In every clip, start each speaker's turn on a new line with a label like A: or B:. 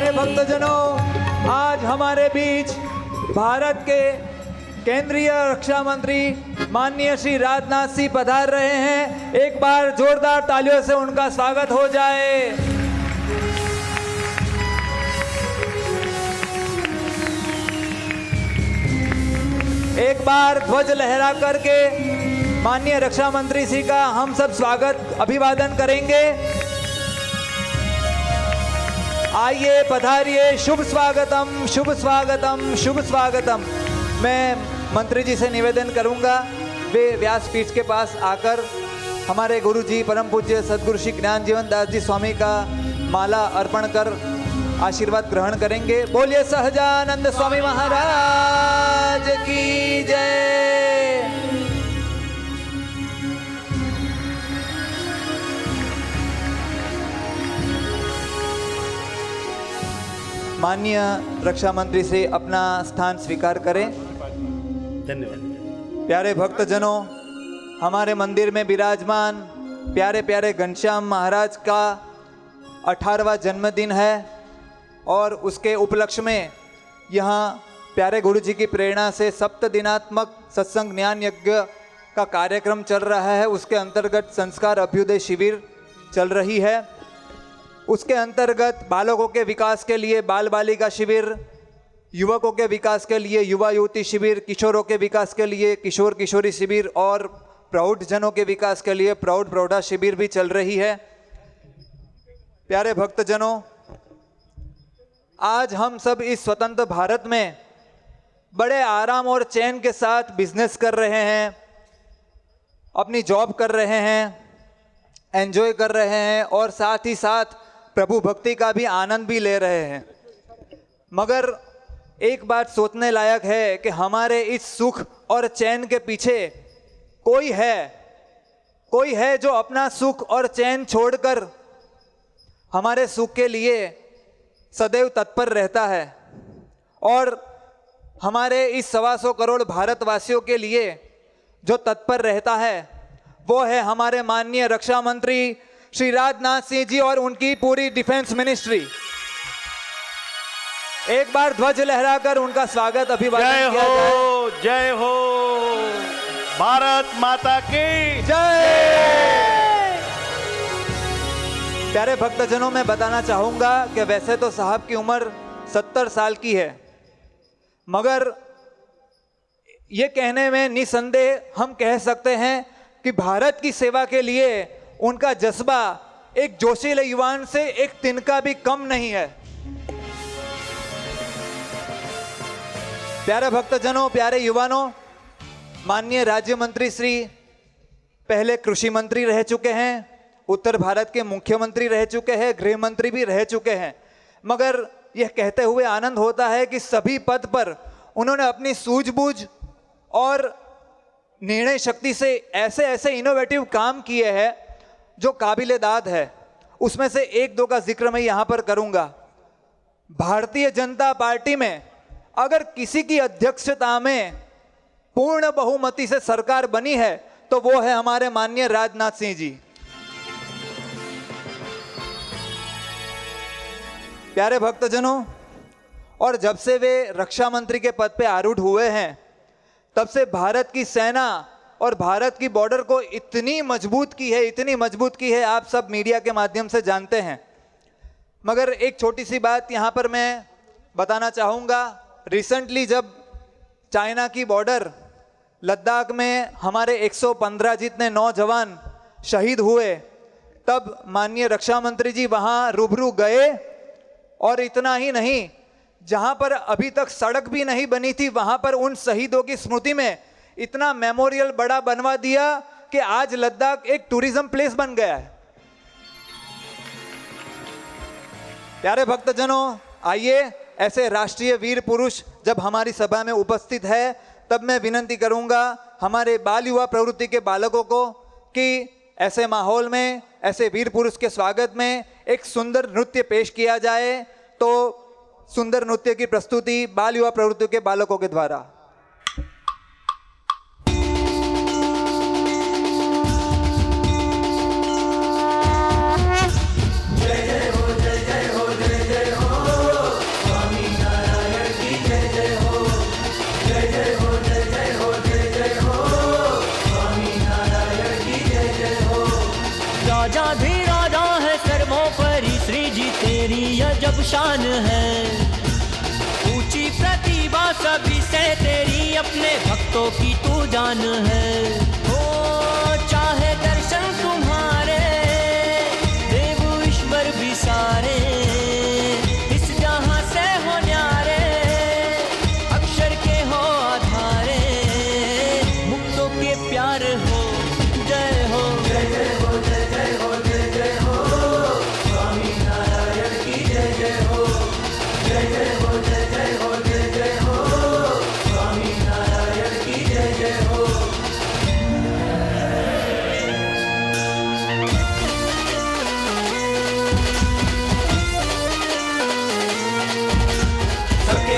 A: प्यारे भक्तजनों, आज हमारे बीच भारत के केंद्रीय रक्षा मंत्री माननीय श्री राजनाथ सिंह पधार रहे हैं। एक बार जोरदार तालियों से उनका स्वागत हो जाए। एक बार ध्वज लहरा करके माननीय रक्षा मंत्री जी का हम सब स्वागत अभिवादन करेंगे। आइए, पधारिए। शुभ स्वागतम, शुभ स्वागतम, शुभ स्वागतम। मैं मंत्री जी से निवेदन करूंगा, वे व्यासपीठ के पास आकर हमारे गुरु जी परम पूज्य सदगुरु श्री ज्ञान जीवन दास जी स्वामी का माला अर्पण कर आशीर्वाद ग्रहण करेंगे। बोलिए सहजानंद स्वामी महाराज की जय। माननीय रक्षा मंत्री से अपना स्थान स्वीकार करें।
B: धन्यवाद।
A: प्यारे भक्तजनों, हमारे मंदिर में विराजमान प्यारे प्यारे घनश्याम महाराज का 18वां जन्मदिन है और उसके उपलक्ष्य में यहाँ प्यारे गुरु जी की प्रेरणा से 7 दिनात्मक सत्संग ज्ञान यज्ञ का कार्यक्रम चल रहा है। उसके अंतर्गत संस्कार अभ्युदय शिविर चल रही है। उसके अंतर्गत बालकों के विकास के लिए बाल बालिका शिविर, युवकों के विकास के लिए युवा युवती शिविर, किशोरों के विकास के लिए किशोर किशोरी शिविर और प्रौढ़ जनों के विकास के लिए प्रौढ़ प्रौढ़ा शिविर भी चल रही है। प्यारे भक्तजनों, आज हम सब इस स्वतंत्र भारत में बड़े आराम और चैन के साथ बिजनेस कर रहे हैं, अपनी जॉब कर रहे हैं, एंजॉय कर रहे हैं और साथ ही साथ प्रभु भक्ति का भी आनंद भी ले रहे हैं। मगर एक बात सोचने लायक है कि हमारे इस सुख और चैन के पीछे कोई है जो अपना सुख और चैन छोड़कर हमारे सुख के लिए सदैव तत्पर रहता है। और हमारे इस 125 करोड़ भारतवासियों के लिए जो तत्पर रहता है वो है हमारे माननीय रक्षा मंत्री श्री राजनाथ सिंह जी और उनकी पूरी डिफेंस मिनिस्ट्री। एक बार ध्वज लहराकर उनका स्वागत अभिवादन किया जाए।
B: जय हो, जय हो, भारत माता की
A: जय। प्यारे भक्तजनों, मैं बताना चाहूंगा कि वैसे तो साहब की उम्र 70 साल की है, मगर ये कहने में निसंदेह हम कह सकते हैं कि भारत की सेवा के लिए उनका जज्बा एक जोशीले युवान से एक तिनका भी कम नहीं है। प्यारे भक्तजनों, प्यारे युवानों, माननीय राज्य मंत्री श्री पहले कृषि मंत्री रह चुके हैं, उत्तर भारत के मुख्यमंत्री रह चुके हैं, गृह मंत्री भी रह चुके हैं। मगर यह कहते हुए आनंद होता है कि सभी पद पर उन्होंने अपनी सूझबूझ और निर्णय शक्ति से ऐसे ऐसे इनोवेटिव काम किए हैं जो काबिले दाद है। उसमें से एक दो का जिक्र मैं यहां पर करूंगा। भारतीय जनता पार्टी में अगर किसी की अध्यक्षता में पूर्ण बहुमति से सरकार बनी है तो वो है हमारे माननीय राजनाथ सिंह जी। प्यारे भक्तजनों, और जब से वे रक्षा मंत्री के पद पे आरूढ़ हुए हैं तब से भारत की सेना और भारत की बॉर्डर को इतनी मजबूत की है, आप सब मीडिया के माध्यम से जानते हैं। मगर एक छोटी सी बात यहाँ पर मैं बताना चाहूँगा। रिसेंटली जब चाइना की बॉर्डर लद्दाख में हमारे 115 जितने नौजवान शहीद हुए, तब माननीय रक्षा मंत्री जी वहाँ रूबरू गए और इतना ही नहीं, जहाँ पर अभी तक सड़क भी नहीं बनी थी वहाँ पर उन शहीदों की स्मृति में इतना मेमोरियल बड़ा बनवा दिया कि आज लद्दाख एक टूरिज्म प्लेस बन गया है। प्यारे भक्तजनों, आइए, ऐसे राष्ट्रीय वीर पुरुष जब हमारी सभा में उपस्थित है तब मैं विनती करूंगा हमारे बाल युवा प्रवृत्ति के बालकों को कि ऐसे माहौल में, ऐसे वीर पुरुष के स्वागत में एक सुंदर नृत्य पेश किया जाए। तो सुंदर नृत्य की प्रस्तुति बाल युवा प्रवृत्ति के बालकों के द्वारा।
C: जय जय हो, जय जय हो, जय जय हो। राजा है सर्वोपरि श्री जी तेरी अजब शान है। ऊंची प्रतिभा सभी से तेरी अपने भक्तों की तू जान है। ओ चाहे दर्शन तुम्हारे देव ईश्वर भी सारे, इस जहां से हो न्यारे अक्षर के हो आधारे, मुक्तों के प्यार हो जय हो जय जय हो जय जय हो जय जय हो स्वामी नारायण की जय जय हो जय जय हो जय जय हो जय जय हो स्वामी नारायण की जय जय हो। सबके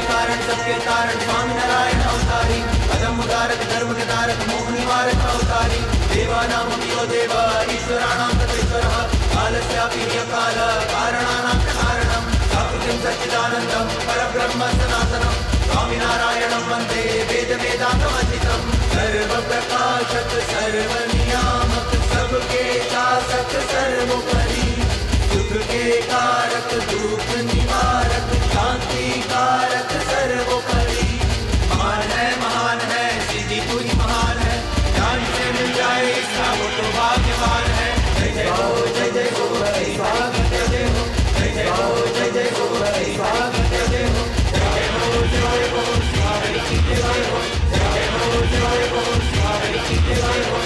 C: कारण स्वामी नारायण अवतारी, अदम उदारक धर्म के तारक मोह निवारक अवतारी, देवानां यो देव ईश्वराणां तथैश्वरः, कालस्यापि काल कारणानां कारणं, प्राकृतिं सच्चिदानन्दं परब्रह्म सनातनं, स्वामी नारायणं वन्दे वेद वेदान्तमधितं, सर्वप्रकाशक सर्वनियामक सबके शासक सर्वोपरि, सुख के कारक दुख निवारक शांति कारक सर्वोपरि, महान है श्री जी तू ही महान है, जान से मिल जाए इसका वो तो भाग्यवान है। जय जय हो जय जय हो हरि स्वागत जय जय हो जय जय हो जय जय हो हरि स्वागत जय जय हो जय जय हो जय हो हरि की जय हो जय जय हो जय हो हरि की जय हो।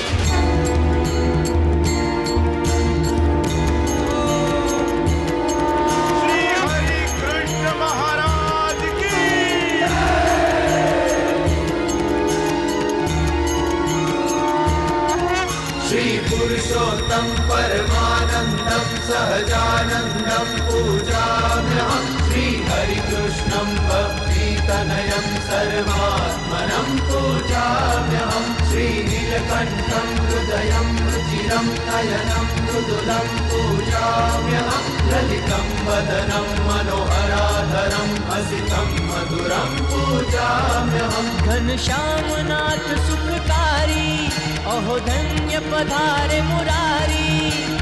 B: श्री हरि कृष्ण महाराज की
C: श्री पुरुषोत्तम परमानंदम सहजानंदम पूजाम्यहम्, श्री हरि कृष्णं भक्ति तनयं सर्वात्मनं पूजाम्यहम्, श्री नीलकंठं हृदयं रुचिरं नयनं मृदुलं पूजाम्यहम्, ललितं वदनं मनोहराधरं हसितं मधुरं पूजाम्यहम्, घनश्यामनाथ सुखकारी अहो धन्य पधारे मुरारी,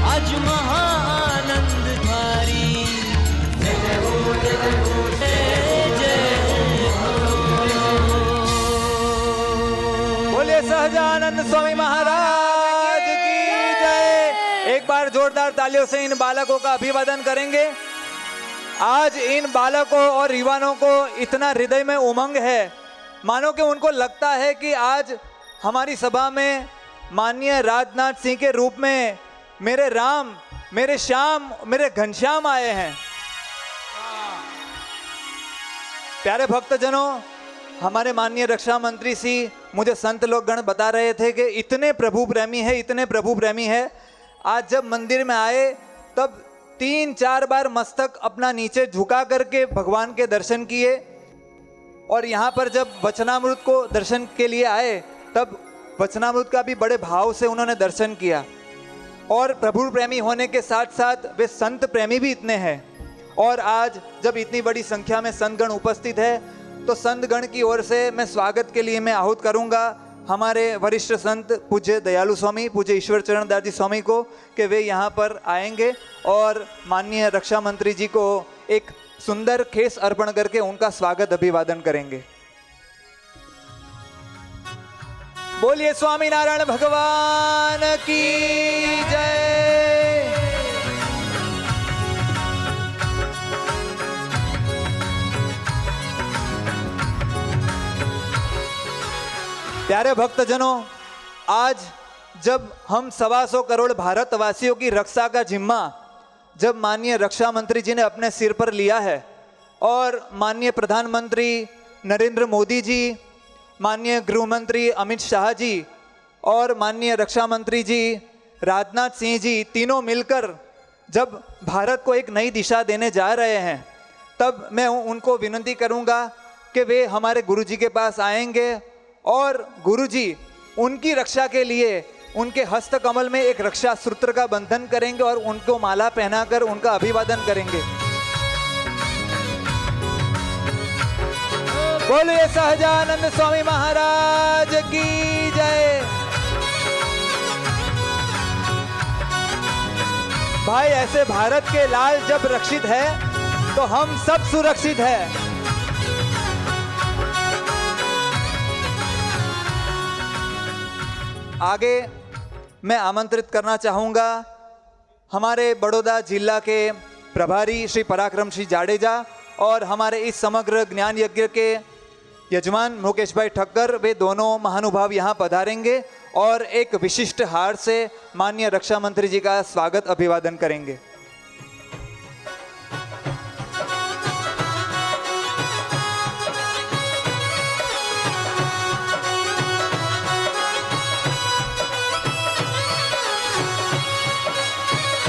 C: आज महाआनंद धारी। जय जय हो जय जय हो जय जय हो।
A: बोलिए सहजानंद स्वामी महाराज की जय। एक बार जोरदार तालियों से इन बालकों का अभिवादन करेंगे। आज इन बालकों और युवाओं को इतना हृदय में उमंग है, मानो कि उनको लगता है कि आज हमारी सभा में माननीय राजनाथ सिंह के रूप में मेरे राम, मेरे श्याम, मेरे घनश्याम आए हैं। प्यारे भक्तजनों, हमारे माननीय रक्षा मंत्री जी मुझे संत लोग गण बता रहे थे कि इतने प्रभु प्रेमी है, इतने प्रभु प्रेमी है। आज जब मंदिर में आए तब 3-4 बार मस्तक अपना नीचे झुका करके भगवान के दर्शन किए, और यहाँ पर जब वचनामृत को दर्शन के लिए आए तब वचनामृत का भी बड़े भाव से उन्होंने दर्शन किया। और प्रभु प्रेमी होने के साथ साथ वे संत प्रेमी भी इतने हैं। और आज जब इतनी बड़ी संख्या में संतगण उपस्थित है तो संतगण की ओर से मैं स्वागत के लिए मैं आहूत करूंगा हमारे वरिष्ठ संत पूज्य दयालु स्वामी, पूज्य ईश्वर चरण दास जी स्वामी को, कि वे यहाँ पर आएंगे और माननीय रक्षा मंत्री जी को एक सुंदर खेस अर्पण करके उनका स्वागत अभिवादन करेंगे। बोलिए स्वामी नारायण भगवान की जय। प्यारे भक्तजनों, आज जब हम 125 करोड़ भारतवासियों की रक्षा का जिम्मा जब माननीय रक्षा मंत्री जी ने अपने सिर पर लिया है, और माननीय प्रधानमंत्री नरेंद्र मोदी जी, माननीय गृह मंत्री अमित शाह जी और माननीय रक्षा मंत्री जी राजनाथ सिंह जी तीनों मिलकर जब भारत को एक नई दिशा देने जा रहे हैं, तब मैं उनको विनती करूंगा कि वे हमारे गुरुजी के पास आएंगे और गुरुजी उनकी रक्षा के लिए उनके हस्त कमल में एक रक्षा सूत्र का बंधन करेंगे और उनको माला पहनाकर उनका अभिवादन करेंगे। बोलिए सहजानंद स्वामी महाराज की जय। भाई ऐसे भारत के लाल जब रक्षित है तो हम सब सुरक्षित है। आगे मैं आमंत्रित करना चाहूंगा हमारे बड़ौदा जिला के प्रभारी श्री पराक्रम सिंह जाडेजा और हमारे इस समग्र ज्ञान यज्ञ के यजमान मुकेश भाई ठक्कर, वे दोनों महानुभाव यहाँ पधारेंगे और एक विशिष्ट हार से माननीय रक्षा मंत्री जी का स्वागत अभिवादन करेंगे।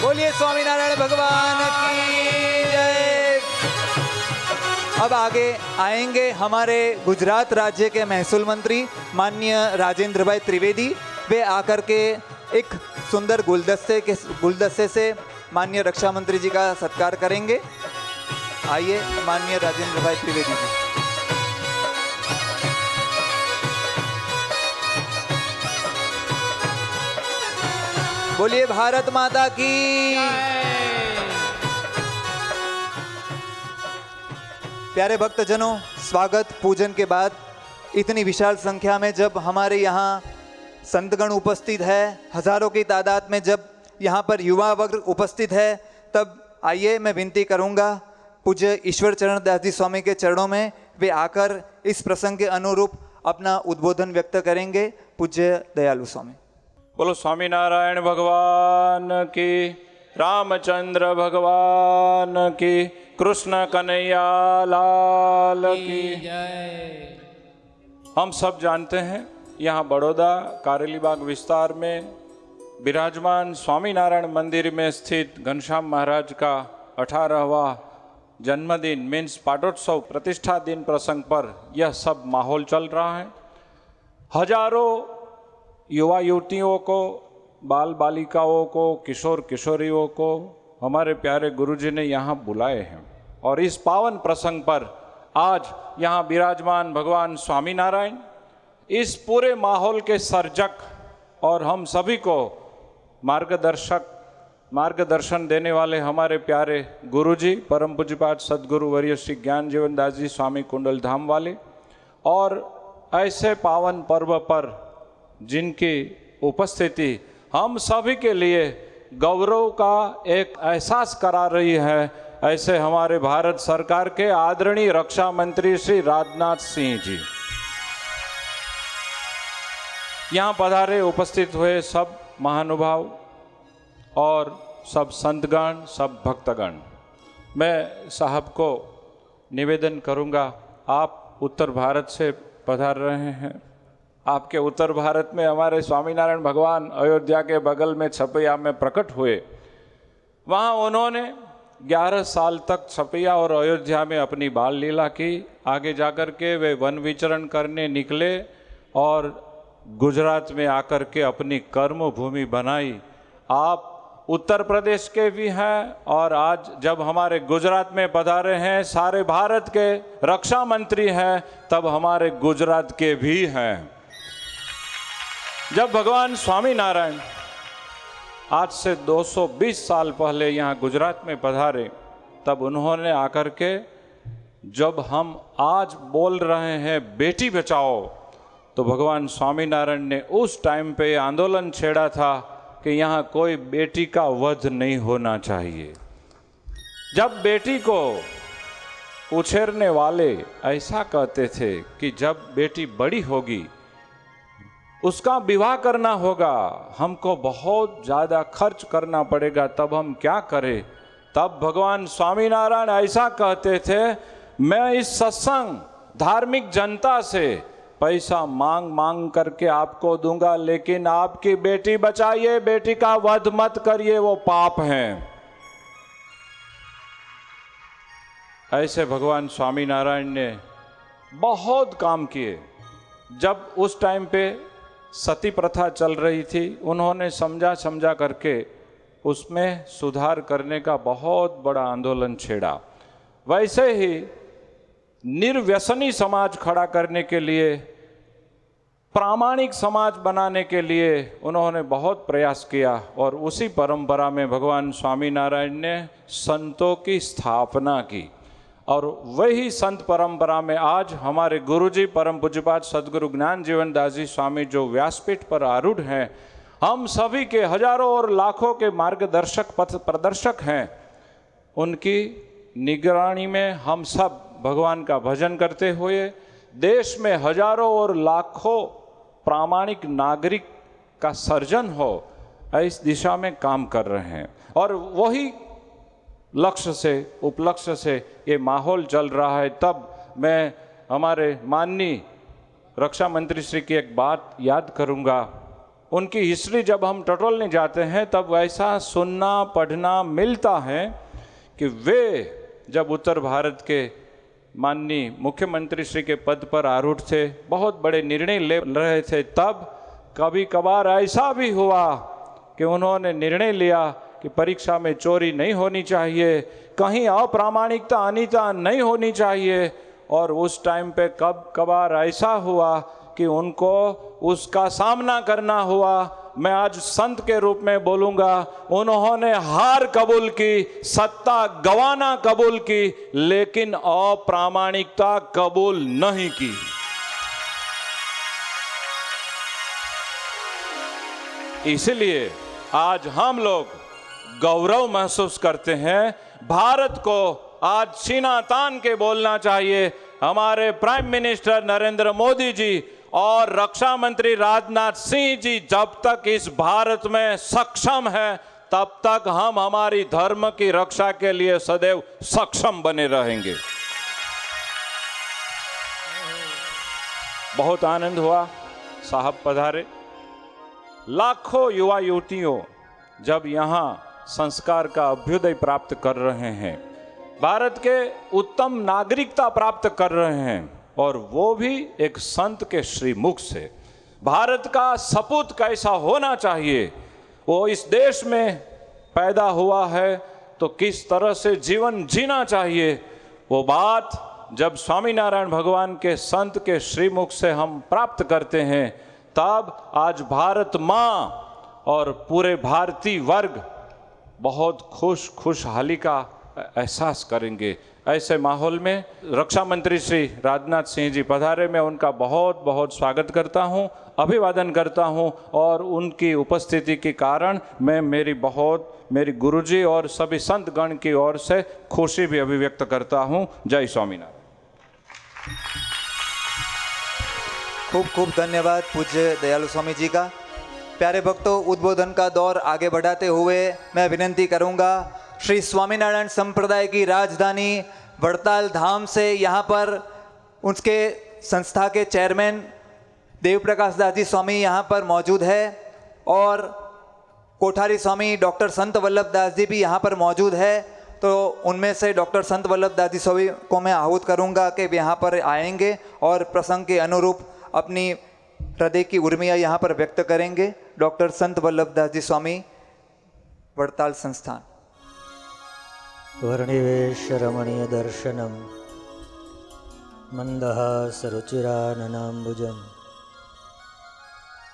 A: बोलिए स्वामीनारायण भगवान की जय। अब आगे आएंगे हमारे गुजरात राज्य के महसूल मंत्री माननीय राजेंद्र भाई त्रिवेदी। वे आकर के एक सुंदर गुलदस्ते से माननीय रक्षा मंत्री जी का सत्कार करेंगे। आइए माननीय राजेंद्र भाई त्रिवेदी जी। बोलिए भारत माता की। प्यारे भक्तजनों, स्वागत पूजन के बाद इतनी विशाल संख्या में जब हमारे यहाँ संतगण उपस्थित है, हजारों की तादाद में जब यहाँ पर युवा वर्ग उपस्थित है, तब आइए मैं विनती करूँगा पूज्य ईश्वर चरण दास जी स्वामी के चरणों में वे आकर इस प्रसंग के अनुरूप अपना उद्बोधन व्यक्त करेंगे। पूज्य दयालु स्वामी।
D: बोलो स्वामीनारायण भगवान की, रामचंद्र भगवान की, कृष्ण कन्हैया लाल की जय। हम सब जानते हैं यहाँ बड़ौदा कारेलीबाग विस्तार में विराजमान स्वामीनारायण मंदिर में स्थित घनश्याम महाराज का 18वां जन्मदिन मीन्स पाटोत्सव प्रतिष्ठा दिन प्रसंग पर यह सब माहौल चल रहा है। हजारों युवा युवतियों को, बाल बालिकाओं को, किशोर किशोरियों को हमारे प्यारे गुरुजी ने यहाँ बुलाए हैं और इस पावन प्रसंग पर आज यहाँ विराजमान भगवान स्वामीनारायण इस पूरे माहौल के सर्जक और हम सभी को मार्गदर्शन देने वाले हमारे प्यारे गुरुजी परम पूज्यपाद सद्गुरु वर्य श्री ज्ञान जीवन दास जी स्वामी कुंडल धाम वाले, और ऐसे पावन पर्व पर जिनकी उपस्थिति हम सभी के लिए गौरव का एक एहसास करा रही है, ऐसे हमारे भारत सरकार के आदरणीय रक्षा मंत्री श्री राजनाथ सिंह जी। यहाँ पधारे उपस्थित हुए सब महानुभाव और सब संतगण, सब भक्तगण, मैं साहब को निवेदन करूँगा, आप उत्तर भारत से पधार रहे हैं। आपके उत्तर भारत में हमारे स्वामीनारायण भगवान अयोध्या के बगल में छपैया में प्रकट हुए। वहाँ उन्होंने 11 साल तक छपैया और अयोध्या में अपनी बाल लीला की। आगे जाकर के वे वन विचरण करने निकले और गुजरात में आकर के अपनी कर्म भूमि बनाई। आप उत्तर प्रदेश के भी हैं और आज जब हमारे गुजरात में पधारे हैं, सारे भारत के रक्षा मंत्री हैं, तब हमारे गुजरात के भी हैं। जब भगवान स्वामीनारायण आज से 220 साल पहले यहाँ गुजरात में पधारे, तब उन्होंने आकर के जब हम आज बोल रहे हैं बेटी बचाओ, तो भगवान स्वामीनारायण ने उस टाइम पे आंदोलन छेड़ा था कि यहाँ कोई बेटी का वध नहीं होना चाहिए। जब बेटी को उछेरने वाले ऐसा कहते थे कि जब बेटी बड़ी होगी उसका विवाह करना होगा, हमको बहुत ज़्यादा खर्च करना पड़ेगा, तब हम क्या करें? तब भगवान स्वामीनारायण ऐसा कहते थे, मैं इस सत्संग धार्मिक जनता से पैसा मांग करके आपको दूंगा, लेकिन आपकी बेटी बचाइए, बेटी का वध मत करिए, वो पाप है। ऐसे भगवान स्वामीनारायण ने बहुत काम किए। जब उस टाइम पे सती प्रथा चल रही थी, उन्होंने समझा करके उसमें सुधार करने का बहुत बड़ा आंदोलन छेड़ा। वैसे ही निर्व्यसनी समाज खड़ा करने के लिए प्रामाणिक समाज बनाने के लिए उन्होंने बहुत प्रयास किया और उसी परंपरा में भगवान स्वामीनारायण ने संतों की स्थापना की और वही संत परंपरा में आज हमारे गुरुजी परम पूज्यपाद सद्गुरु ज्ञान जीवन दास जी स्वामी जो व्यासपीठ पर आरूढ़ हैं, हम सभी के हजारों और लाखों के मार्गदर्शक पथ प्रदर्शक हैं। उनकी निगरानी में हम सब भगवान का भजन करते हुए देश में हजारों और लाखों प्रामाणिक नागरिक का सर्जन हो, इस दिशा में काम कर रहे हैं और वही लक्ष्य से उपलक्ष्य से ये माहौल चल रहा है। तब मैं हमारे माननीय रक्षा मंत्री श्री की एक बात याद करूंगा। उनकी हिस्ट्री जब हम टटोलने जाते हैं तब ऐसा सुनना पढ़ना मिलता है कि वे जब उत्तर भारत के माननीय मुख्यमंत्री श्री के पद पर आरूढ़ थे, बहुत बड़े निर्णय ले रहे थे, तब कभी कभार ऐसा भी हुआ कि उन्होंने निर्णय लिया कि परीक्षा में चोरी नहीं होनी चाहिए, कहीं अप्रामाणिकता अनिता नहीं होनी चाहिए। और उस टाइम पे कब कभार ऐसा हुआ कि उनको उसका सामना करना हुआ। मैं आज संत के रूप में बोलूँगा, उन्होंने हार कबूल की, सत्ता गंवाना कबूल की, लेकिन अप्रामाणिकता कबूल नहीं की। इसलिए आज हम लोग गौरव महसूस करते हैं। भारत को आज सीना तान के बोलना चाहिए, हमारे प्राइम मिनिस्टर नरेंद्र मोदी जी और रक्षा मंत्री राजनाथ सिंह जी जब तक इस भारत में सक्षम है, तब तक हम हमारी धर्म की रक्षा के लिए सदैव सक्षम बने रहेंगे। बहुत आनंद हुआ, साहब पधारे। लाखों युवा युवतियों जब यहाँ संस्कार का अभ्युदय प्राप्त कर रहे हैं, भारत के उत्तम नागरिकता प्राप्त कर रहे हैं, और वो भी एक संत के श्रीमुख से, भारत का सपूत कैसा होना चाहिए, वो इस देश में पैदा हुआ है तो किस तरह से जीवन जीना चाहिए, वो बात जब स्वामीनारायण भगवान के संत के श्रीमुख से हम प्राप्त करते हैं, तब आज भारत माँ और पूरे भारतीय वर्ग बहुत खुशहाली का एहसास करेंगे। ऐसे माहौल में रक्षा मंत्री श्री राजनाथ सिंह जी पधारे, मैं उनका बहुत बहुत स्वागत करता हूं, अभिवादन करता हूं, और उनकी उपस्थिति के कारण मैं मेरी गुरुजी और सभी संत गण की ओर से खुशी भी अभिव्यक्त करता हूं। जय स्वामीनारायण।
A: खूब खूब धन्यवाद पूज्य दयालु स्वामी जी का। प्यारे भक्तों, उद्बोधन का दौर आगे बढ़ाते हुए मैं विनंती करूंगा, श्री स्वामीनारायण संप्रदाय की राजधानी वड़ताल धाम से यहाँ पर उसके संस्था के चेयरमैन देव प्रकाश दास जी स्वामी यहाँ पर मौजूद है, और कोठारी स्वामी डॉक्टर संत वल्लभ दास जी भी यहाँ पर मौजूद है। तो उनमें से डॉक्टर संत वल्लभ दास जी स्वामी को मैं आहूत करूँगा कि वे यहाँ पर आएंगे और प्रसंग के अनुरूप अपनी हृदय की उर्मियाँ यहाँ पर व्यक्त करेंगे। डॉक्टर संत वल्लभ दास जी स्वामी, वड़ताल संस्थान।
E: वर्णिवेश रमणीय दर्शनम मंदहासरुचिराननाम्बुजं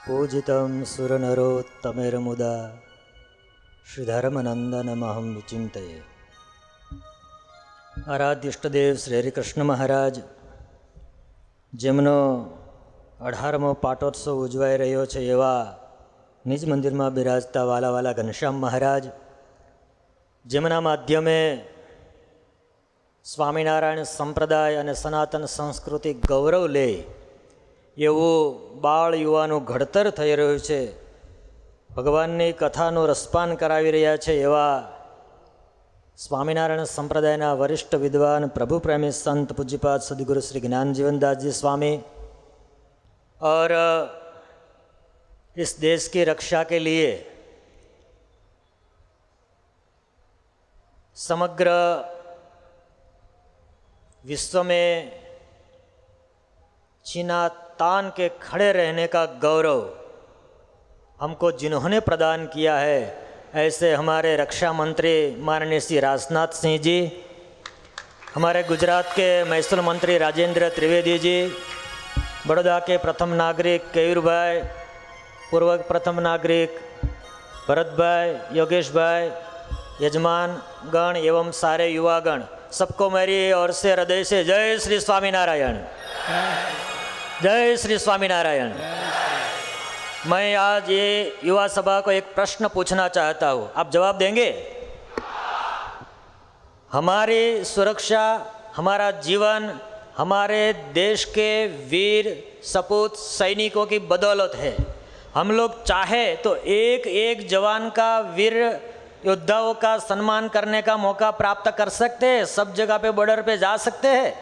E: पूजितं सुरनरोत्तमेर्मुदा श्रीधर्मनंदनमहं विचिन्तये। आराध्य इष्टदेव श्री हरिकृष्ण महाराज, જેમનો 18મો પાટોત્સવ ઉજવાઈ રહ્યો છે, એવા નિજ મંદિરમાં બિરાજતા વાલાવાલા ઘનશ્યામ મહારાજ, જેમના માધ્યમે સ્વામિનારાયણ સંપ્રદાય અને સનાતન સંસ્કૃતિ ગૌરવ લે એવું બાળ યુવાનું ઘડતર થઈ રહ્યું છે, ભગવાનની કથાનું રસપાન કરાવી રહ્યા છે, એવા स्वामीनारायण संप्रदायना वरिष्ठ विद्वान प्रभु प्रेमी संत पूज्यपाद सद्गुरु श्री ज्ञान जीवन दास जी स्वामी, और इस देश की रक्षा के लिए समग्र विश्व में चीना तान के खड़े रहने का गौरव हमको जिन्होंने प्रदान किया है, ऐसे हमारे रक्षा मंत्री माननीय श्री राजनाथ सिंह जी, हमारे गुजरात के महसूल मंत्री राजेंद्र त्रिवेदी जी, बड़ौदा के प्रथम नागरिक केयूर भाई, पूर्व प्रथम नागरिक भरत भाई, योगेश भाई, यजमान गण एवं सारे युवागण, सबको मेरी ओर से हृदय से जय श्री स्वामीनारायण, जय श्री स्वामीनारायण। मैं आज ये युवा सभा को एक प्रश्न पूछना चाहता हूँ, आप जवाब देंगे? हमारी सुरक्षा, हमारा जीवन हमारे देश के वीर सपूत सैनिकों की बदौलत है। हम लोग चाहे तो एक एक जवान का, वीर योद्धाओं का सम्मान करने का मौका प्राप्त कर सकते हैं, सब जगह पे बॉर्डर पे जा सकते हैं।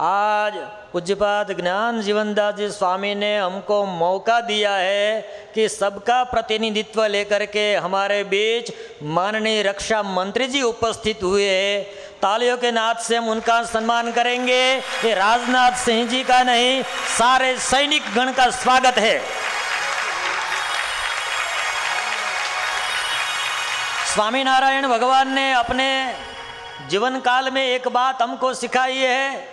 E: आज पूज्यपाद ज्ञान जीवनदास जी स्वामी ने हमको मौका दिया है कि सबका प्रतिनिधित्व लेकर के हमारे बीच माननीय रक्षा मंत्री जी उपस्थित हुए हैं। तालियों के नाद से हम उनका सम्मान करेंगे। ये राजनाथ सिंह जी का नहीं, सारे सैनिक गण का स्वागत है। स्वामीनारायण भगवान ने अपने जीवन काल में एक बात हमको सिखाई है।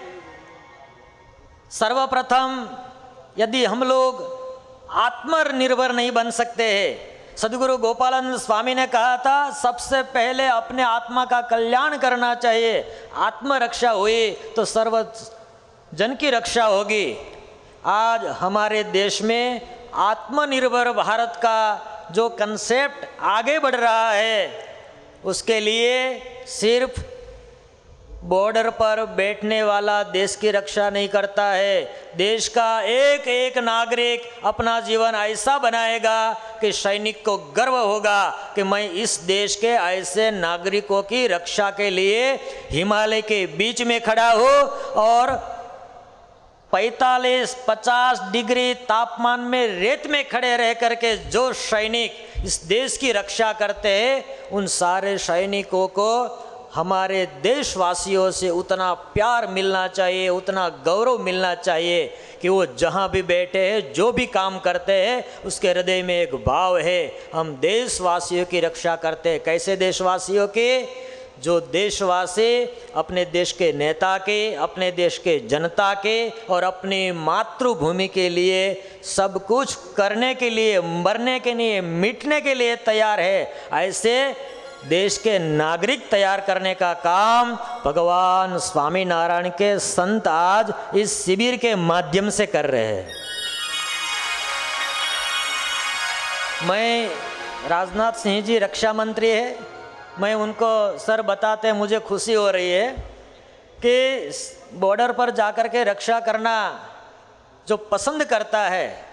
E: सर्वप्रथम यदि हम लोग आत्मनिर्भर नहीं बन सकते हैं, सदगुरु गोपालानंद स्वामी ने कहा था सबसे पहले अपने आत्मा का कल्याण करना चाहिए। आत्मरक्षा हुई तो सर्व जन की रक्षा होगी। आज हमारे देश में आत्मनिर्भर भारत का जो कंसेप्ट आगे बढ़ रहा है, उसके लिए सिर्फ बॉर्डर पर बैठने वाला देश की रक्षा नहीं करता है, देश का एक एक नागरिक अपना जीवन ऐसा बनाएगा कि सैनिक को गर्व होगा कि मैं इस देश के ऐसे नागरिकों की रक्षा के लिए हिमालय के बीच में खड़ा हूँ और 45-50 डिग्री तापमान में रेत में खड़े रह करके जो सैनिक इस देश की रक्षा करते हैं, उन सारे सैनिकों को हमारे देशवासियों से उतना प्यार मिलना चाहिए, उतना गौरव मिलना चाहिए कि वो जहाँ भी बैठे हैं, जो भी काम करते हैं, उसके हृदय में एक भाव है, हम देशवासियों की रक्षा करते हैं। कैसे देशवासियों की? जो देशवासी अपने देश के नेता के, अपने देश के जनता के और अपनी मातृभूमि के लिए सब कुछ करने के लिए, मरने के लिए, मिटने के लिए तैयार है, ऐसे देश के नागरिक तैयार करने का काम भगवान स्वामीनारायण के संत आज इस शिविर के माध्यम से कर रहे हैं। मैं राजनाथ सिंह जी रक्षा मंत्री है, मैं उनको सर बताते मुझे खुशी हो रही है कि बॉर्डर पर जाकर के रक्षा करना जो पसंद करता है,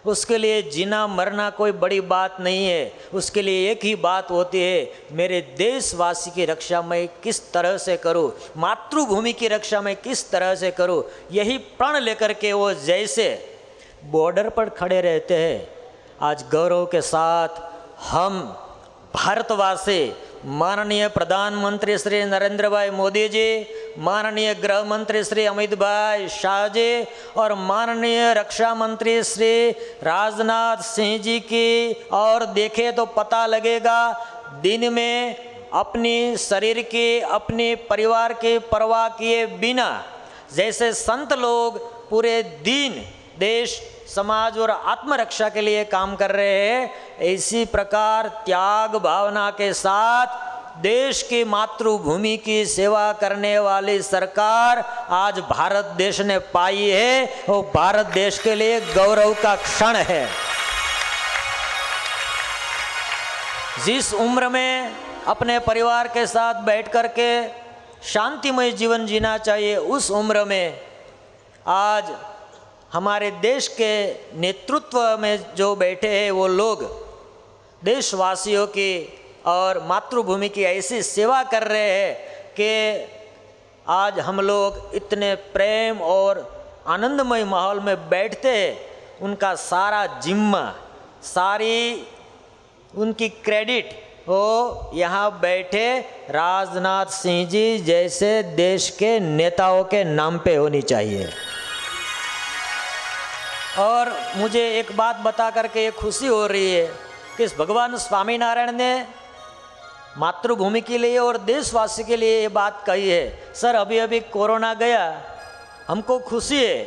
E: उसके लिए जीना मरना कोई बड़ी बात नहीं है। उसके लिए एक ही बात होती है, मेरे देशवासी की रक्षा मैं किस तरह से करूं, मातृभूमि की रक्षा मैं किस तरह से करूं। यही प्रण लेकर के वो जैसे बॉर्डर पर खड़े रहते हैं, आज गौरव के साथ हम भारतवासी माननीय प्रधानमंत्री श्री नरेंद्र भाई मोदी जी, माननीय गृह मंत्री श्री अमित भाई शाह जी और माननीय रक्षा मंत्री श्री राजनाथ सिंह जी की और देखे तो पता लगेगा, दिन में अपनी शरीर की, अपने परिवार की परवाह किए बिना जैसे संत लोग पूरे दिन देश, समाज और आत्मरक्षा के लिए काम कर रहे हैं, इसी प्रकार त्याग भावना के साथ देश की मातृभूमि की सेवा करने वाली सरकार आज भारत देश ने पाई है। वो भारत देश के लिए गौरव का क्षण है। जिस उम्र में अपने परिवार के साथ बैठ कर के शांतिमय जीवन जीना चाहिए, उस उम्र में आज हमारे देश के नेतृत्व में जो बैठे हैं वो लोग देशवासियों की और मातृभूमि की ऐसी सेवा कर रहे हैं कि आज हम लोग इतने प्रेम और आनंदमय माहौल में बैठते हैं। उनका सारा जिम्मा, सारी उनकी क्रेडिट वो यहाँ बैठे राजनाथ सिंह जी जैसे देश के नेताओं के नाम पे होनी चाहिए। और मुझे एक बात बता करके ये खुशी हो रही है कि इस भगवान स्वामीनारायण ने मातृभूमि के लिए और देशवासी के लिए ये बात कही है। सर अभी अभी कोरोना गया, हमको खुशी है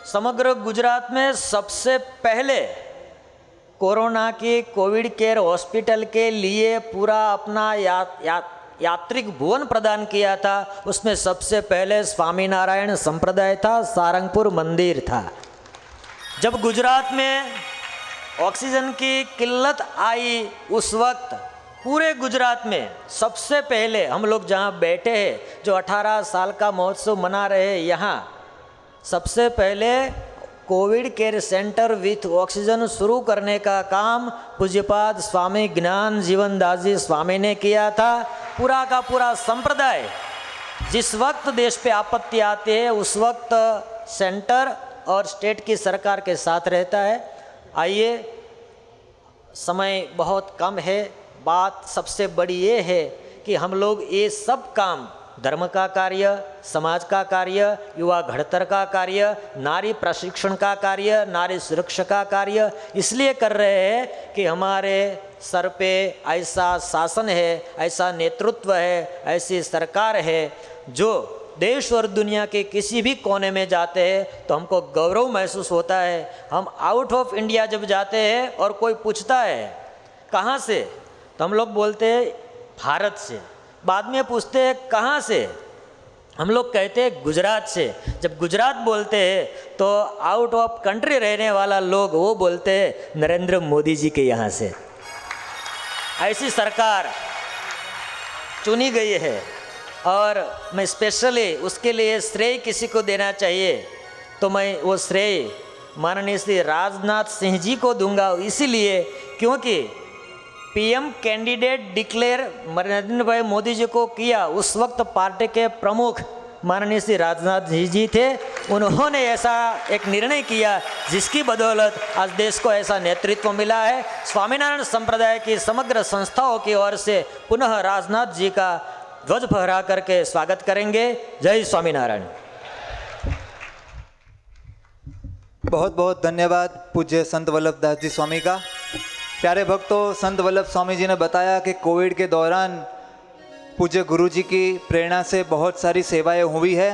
E: समग्र गुजरात में सबसे पहले कोरोना की कोविड केयर हॉस्पिटल के लिए पूरा अपना यात्रिक भवन प्रदान किया था। उसमें सबसे पहले स्वामीनारायण संप्रदाय था, सारंगपुर मंदिर था। जब गुजरात में ऑक्सीजन की किल्लत आई उस वक्त पूरे गुजरात में सबसे पहले हम लोग जहाँ बैठे हैं, जो 18 साल का महोत्सव मना रहे हैं, यहाँ सबसे पहले Covid care centre with oxygen शुरू करने का काम पूज्यपाद स्वामी ज्ञान जीवन दास जी स्वामी ने किया था। पूरा का पूरा संप्रदाय जिस वक्त देश पे आपत्ति आती है उस वक्त सेंटर और स्टेट की सरकार के साथ रहता है। आइए, समय बहुत कम है, बात सबसे बड़ी ये है कि हम लोग ये सब काम धर्म का कार्य, समाज का कार्य, युवा घड़तर का कार्य, नारी प्रशिक्षण का कार्य, नारी सुरक्षा का कार्य इसलिए कर रहे हैं कि हमारे सर पे ऐसा शासन है, ऐसा नेतृत्व है, ऐसी सरकार है जो देश और दुनिया के किसी भी कोने में जाते हैं तो हमको गौरव महसूस होता है। हम आउट ऑफ इंडिया जब जाते हैं और कोई पूछता है कहाँ से, तो हम लोग बोलते हैं भारत से। बाद में पूछते हैं कहाँ से, हम लोग कहते हैं गुजरात से। जब गुजरात बोलते हैं तो आउट ऑफ कंट्री रहने वाला लोग वो बोलते हैं नरेंद्र मोदी जी के यहाँ से। ऐसी सरकार चुनी गई है और मैं स्पेशली उसके लिए श्रेय किसी को देना चाहिए तो मैं वो श्रेय माननीय श्री राजनाथ सिंह जी को दूंगा। इसीलिए क्योंकि पीएम कैंडिडेट डिक्लेयर नरेंद्र भाई मोदी जी को किया उस वक्त पार्टी के प्रमुख माननीय श्री राजनाथ जी थे। उन्होंने ऐसा एक निर्णय किया जिसकी बदौलत आज देश को ऐसा नेतृत्व मिला है। स्वामीनारायण संप्रदाय की समग्र संस्थाओं की ओर से पुनः राजनाथ जी का ध्वज फहरा करके स्वागत करेंगे। जय स्वामीनारायण।
A: बहुत बहुत धन्यवाद पूज्य संत वल्लभ दास जी स्वामी का। प्यारे भक्तों, संत वल्लभ स्वामी जी ने बताया कि कोविड के दौरान पूज्य गुरु जी की प्रेरणा से बहुत सारी सेवाएं हुई है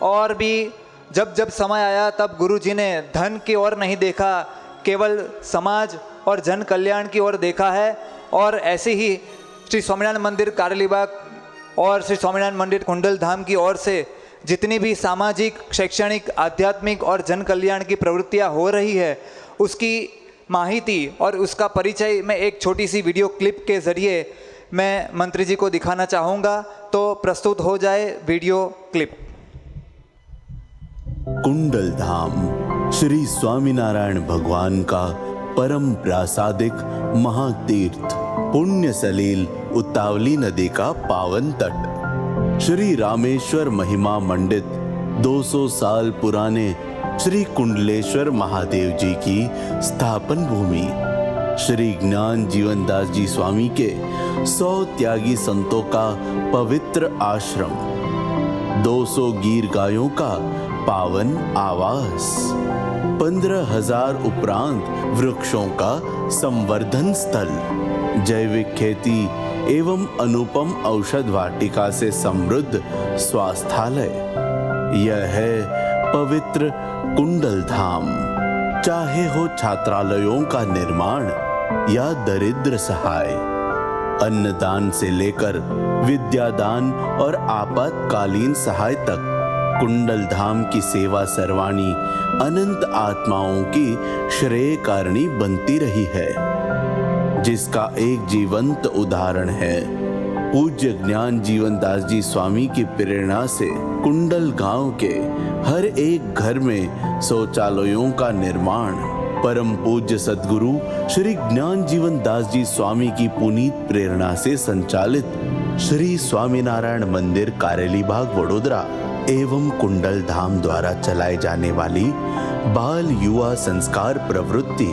A: और भी जब जब समय आया तब गुरु जी ने धन की ओर नहीं देखा, केवल समाज और जन कल्याण की ओर देखा है। और ऐसे ही श्री स्वामीनारायण मंदिर कारेलीबाग और श्री स्वामीनारायण मंदिर कुंडल धाम की ओर से जितनी भी सामाजिक, शैक्षणिक, आध्यात्मिक और जन कल्याण की प्रवृत्तियाँ हो रही है उसकी माहिती और उसका परिचय मैं एक छोटी सी वीडियो क्लिप के ज़रिए मैं मंत्री जी को दिखाना चाहूँगा। तो प्रस्तुत हो जाए वीडियो क्लिप।
F: कुंडल धाम श्री स्वामीनारायण भगवान का परम प्रासादिक महातीर्थ, पुण्य सलील उतावली नदी का पावन तट, श्री रामेश्वर महिमा मंडित 200 साल पुराने श्री कुंडलेश्वर महादेव जी की स्थापन भूमि, श्री ज्ञान जीवन दास जी स्वामी के 100 त्यागी संतों का पवित्र आश्रम, 200 गीर गायों का पावन आवास, 15,000 उपरांत वृक्षों का संवर्धन स्थल, जैविक खेती एवं अनुपम औषध वाटिका से समृद्ध स्वास्थ्यालय। यह है पवित्र कुंडल धाम। चाहे हो छात्रालयों का निर्माण या दरिद्र सहाय, अन्नदान से लेकर विद्यादान और आपातकालीन सहाय तक, कुंडल धाम की सेवा सर्वाणी अनंत आत्माओं की श्रेय कारिणी बनती रही है, जिसका एक जीवंत उदाहरण है पूज्य ज्ञान जीवन दास जी स्वामी की प्रेरणा से कुंडल गांव के हर एक घर में शौचालयों का निर्माण, परम पूज्य सद्गुरु श्री ज्ञान जीवन दास जी स्वामी की पुनीत प्रेरणा से संचालित श्री स्वामीनारायण मंदिर कारेलीबाग वडोदरा एवं कुंडल धाम द्वारा चलाए जाने वाली बाल युवा संस्कार प्रवृत्ति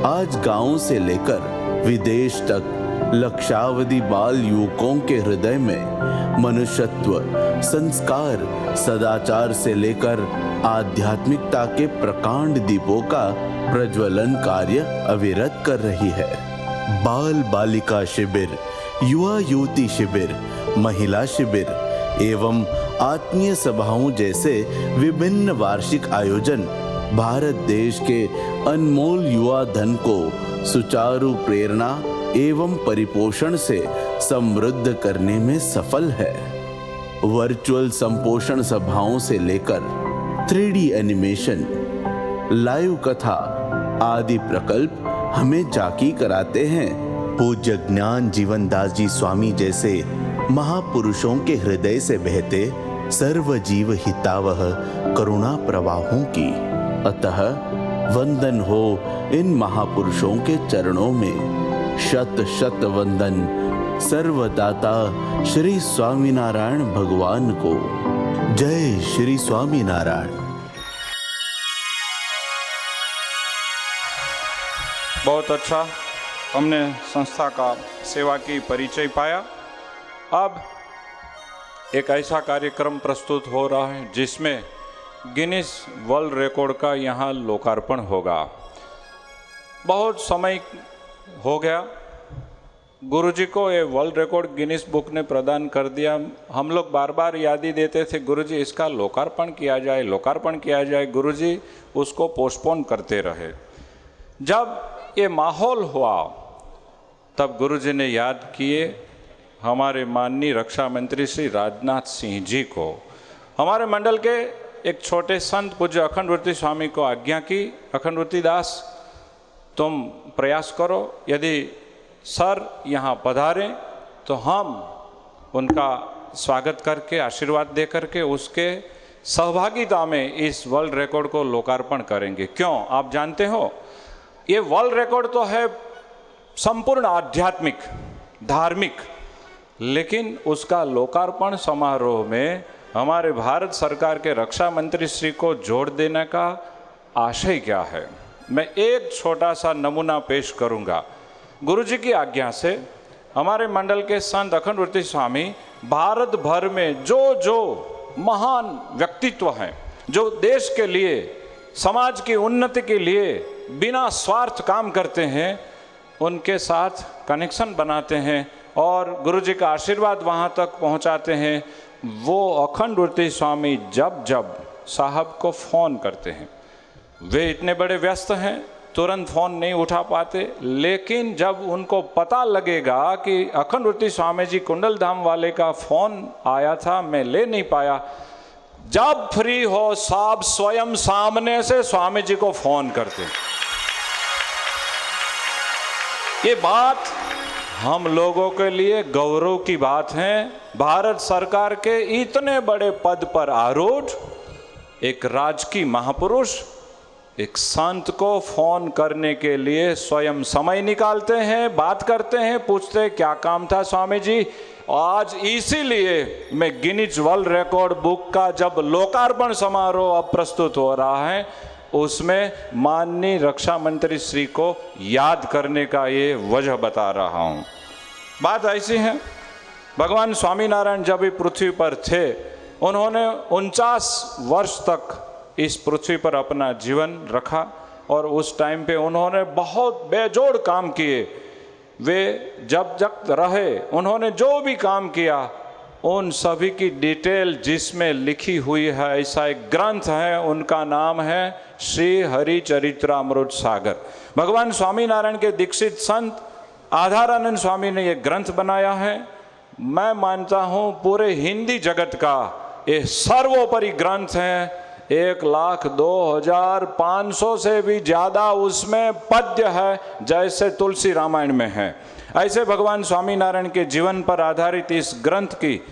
F: आज गांव से लेकर विदेश तक लक्षावधि बाल युवकों के हृदय में मनुष्यत्व, संस्कार, सदाचार से लेकर आध्यात्मिकता के प्रकांड दीपों का प्रज्वलन कार्य अविरत कर रही है। बाल बालिका शिविर, युवा युवती शिविर, महिला शिविर एवं आत्मीय सभाओं जैसे विभिन्न वार्षिक आयोजन भारत देश के अनमोल युवा धन को सुचारू प्रेरणा एवं परिपोषण से समृद्ध करने में सफल है। वर्चुअल संपोषण सभाओं से लेकर 3D एनिमेशन, लाइव कथा आदि प्रकल्प हमें जाकी कराते हैं। पूज्य ज्ञान जीवनदास जी स्वामी जैसे महापुरुषों के हृदय से बहते सर्व जीव हितावह करुणा प्रवाहों की। अतः वंदन हो इन महापुरुषों के चरणों में। शत शत वंदन सर्वदाता श्री स्वामीनारायण भगवान को। जय श्री स्वामीनारायण।
D: बहुत अच्छा, हमने संस्था का सेवा की परिचय पाया। अब एक ऐसा कार्यक्रम प्रस्तुत हो रहा है जिसमें गिनीज वर्ल्ड रिकॉर्ड का यहाँ लोकार्पण होगा। बहुत समय हो गया, गुरुजी को ये वर्ल्ड रिकॉर्ड गिनीज बुक ने प्रदान कर दिया। हम लोग बार बार याद ही देते थे, गुरुजी इसका लोकार्पण किया जाए, लोकार्पण किया जाए। गुरुजी उसको पोस्टपोन करते रहे। जब ये माहौल हुआ तब गुरुजी ने याद किए हमारे माननीय रक्षा मंत्री श्री राजनाथ सिंह जी को। हमारे मंडल के एक छोटे संत पूज्य अखंडवृत्ति स्वामी को आज्ञा की, अखंडवृत्ति दास तुम प्रयास करो, यदि सर यहाँ पधारें तो हम उनका स्वागत करके आशीर्वाद दे करके उसके सहभागिता में इस वर्ल्ड रिकॉर्ड को लोकार्पण करेंगे। क्यों, आप जानते हो, ये वर्ल्ड रिकॉर्ड तो है संपूर्ण आध्यात्मिक धार्मिक, लेकिन उसका लोकार्पण समारोह में हमारे भारत सरकार के रक्षा मंत्री श्री को जोड़ देने का आशय क्या है। मैं एक छोटा सा नमूना पेश करूंगा। गुरुजी की आज्ञा से हमारे मंडल के संत अखंडवृत्ति स्वामी भारत भर में जो जो महान व्यक्तित्व हैं, जो देश के लिए समाज की उन्नति के लिए बिना स्वार्थ काम करते हैं, उनके साथ कनेक्शन बनाते हैं और गुरुजी का आशीर्वाद वहाँ तक पहुँचाते हैं। वो अखंडवृत्ति स्वामी जब जब साहब को फ़ोन करते हैं, वे इतने बड़े व्यस्त हैं, तुरंत फ़ोन नहीं उठा पाते, लेकिन जब उनको पता लगेगा कि अखंडवृत्ति स्वामी जी कुंडल धाम वाले का फ़ोन आया था, मैं ले नहीं पाया, जब फ्री हो साहब स्वयं सामने से स्वामी जी को फ़ोन करते। ये बात हम लोगों के लिए गौरव की बात है। भारत सरकार के इतने बड़े पद पर आरूढ़ एक राजकीय महापुरुष एक संत को फोन करने के लिए स्वयं समय निकालते हैं, बात करते हैं, पूछते हैं क्या काम था स्वामी जी। आज इसीलिए मैं गिनीज वर्ल्ड रिकॉर्ड बुक का जब लोकार्पण समारोह अब प्रस्तुत हो रहा है, उसमें माननीय रक्षा मंत्री श्री को याद करने का ये वजह बता रहा हूँ। बात ऐसी है, भगवान स्वामीनारायण जब भी पृथ्वी पर थे, उन्होंने 49 वर्ष तक इस पृथ्वी पर अपना जीवन रखा और उस टाइम पे उन्होंने बहुत बेजोड़ काम किए। वे जब तक रहे उन्होंने जो भी काम किया उन सभी की डिटेल जिसमें लिखी हुई है, ऐसा एक ग्रंथ है, उनका नाम है श्री हरि चरित्रामृत सागर। भगवान स्वामीनारायण के दीक्षित संत आधारानंद स्वामी ने ये ग्रंथ बनाया है। मैं मानता हूँ पूरे हिंदी जगत का ये सर्वोपरि ग्रंथ है। 1,02,500 से भी ज़्यादा उसमें पद्य है, जैसे तुलसी रामायण में है। ऐसे भगवान स्वामीनारायण के जीवन पर आधारित इस ग्रंथ की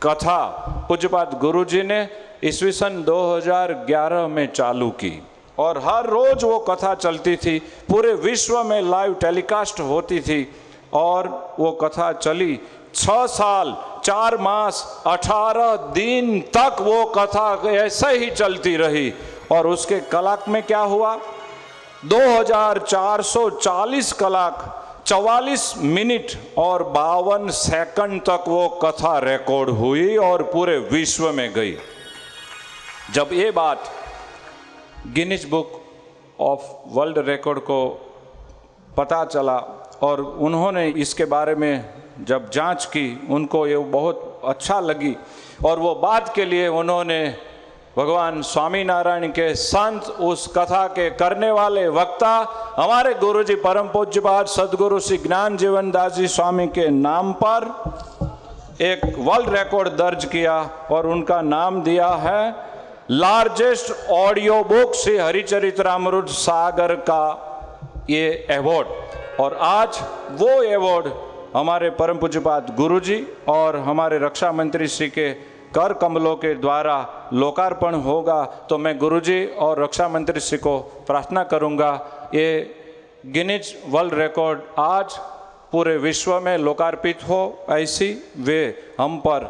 D: कथा पूज्यपाद गुरुजी ने ईस्वी सन 2011 में चालू की और हर रोज वो कथा चलती थी, पूरे विश्व में लाइव टेलीकास्ट होती थी और वो कथा चली 6 साल 4 मास 18 दिन तक वो कथा ऐसे ही चलती रही। और उसके कलाक में क्या हुआ, 2440 कलाक 44 मिनट और 52 सेकंड तक वो कथा रिकॉर्ड हुई और पूरे विश्व में गई। जब ये बात Guinness book of world record को पता चला और उन्होंने इसके बारे में जब जांच की, उनको ये बहुत अच्छा लगी और वो बात के लिए उन्होंने भगवान स्वामीनारायण के संत, उस कथा के करने वाले वक्ता हमारे गुरुजी परम पूज्यपाद सदगुरु श्री ज्ञान जीवन दास जी स्वामी के नाम पर एक वर्ल्ड रिकॉर्ड दर्ज किया और उनका नाम दिया है लार्जेस्ट ऑडियो बुक श्री हरिचरित्रामृत सागर का ये अवार्ड। और आज वो अवार्ड हमारे परम पूज्यपाद गुरुजी और हमारे रक्षा मंत्री श्री के कर कमलों के द्वारा लोकार्पण होगा। तो मैं गुरुजी और रक्षा मंत्री श्री को प्रार्थना करूंगा, ये गिनीज वर्ल्ड रिकॉर्ड आज पूरे विश्व में लोकार्पित हो, ऐसी वे हम पर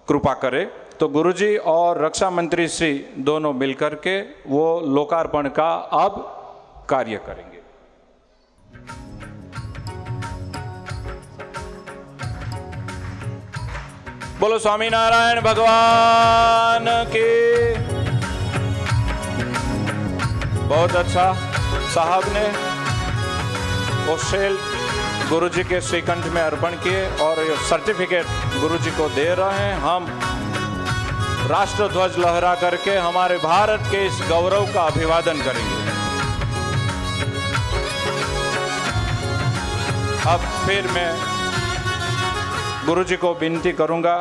D: कृपा करे। तो गुरुजी और रक्षा मंत्री श्री दोनों मिलकर के वो लोकार्पण का अब कार्य करेंगे। बोलो स्वामीनारायण भगवान की। बहुत अच्छा साहब ने वो शेल गुरुजी के श्रीकंठ में अर्पण किए और ये सर्टिफिकेट गुरुजी को दे रहे हैं। हम राष्ट्र ध्वज लहरा करके हमारे भारत के इस गौरव का अभिवादन करेंगे। अब फिर मैं गुरुजी को विनती करूंगा,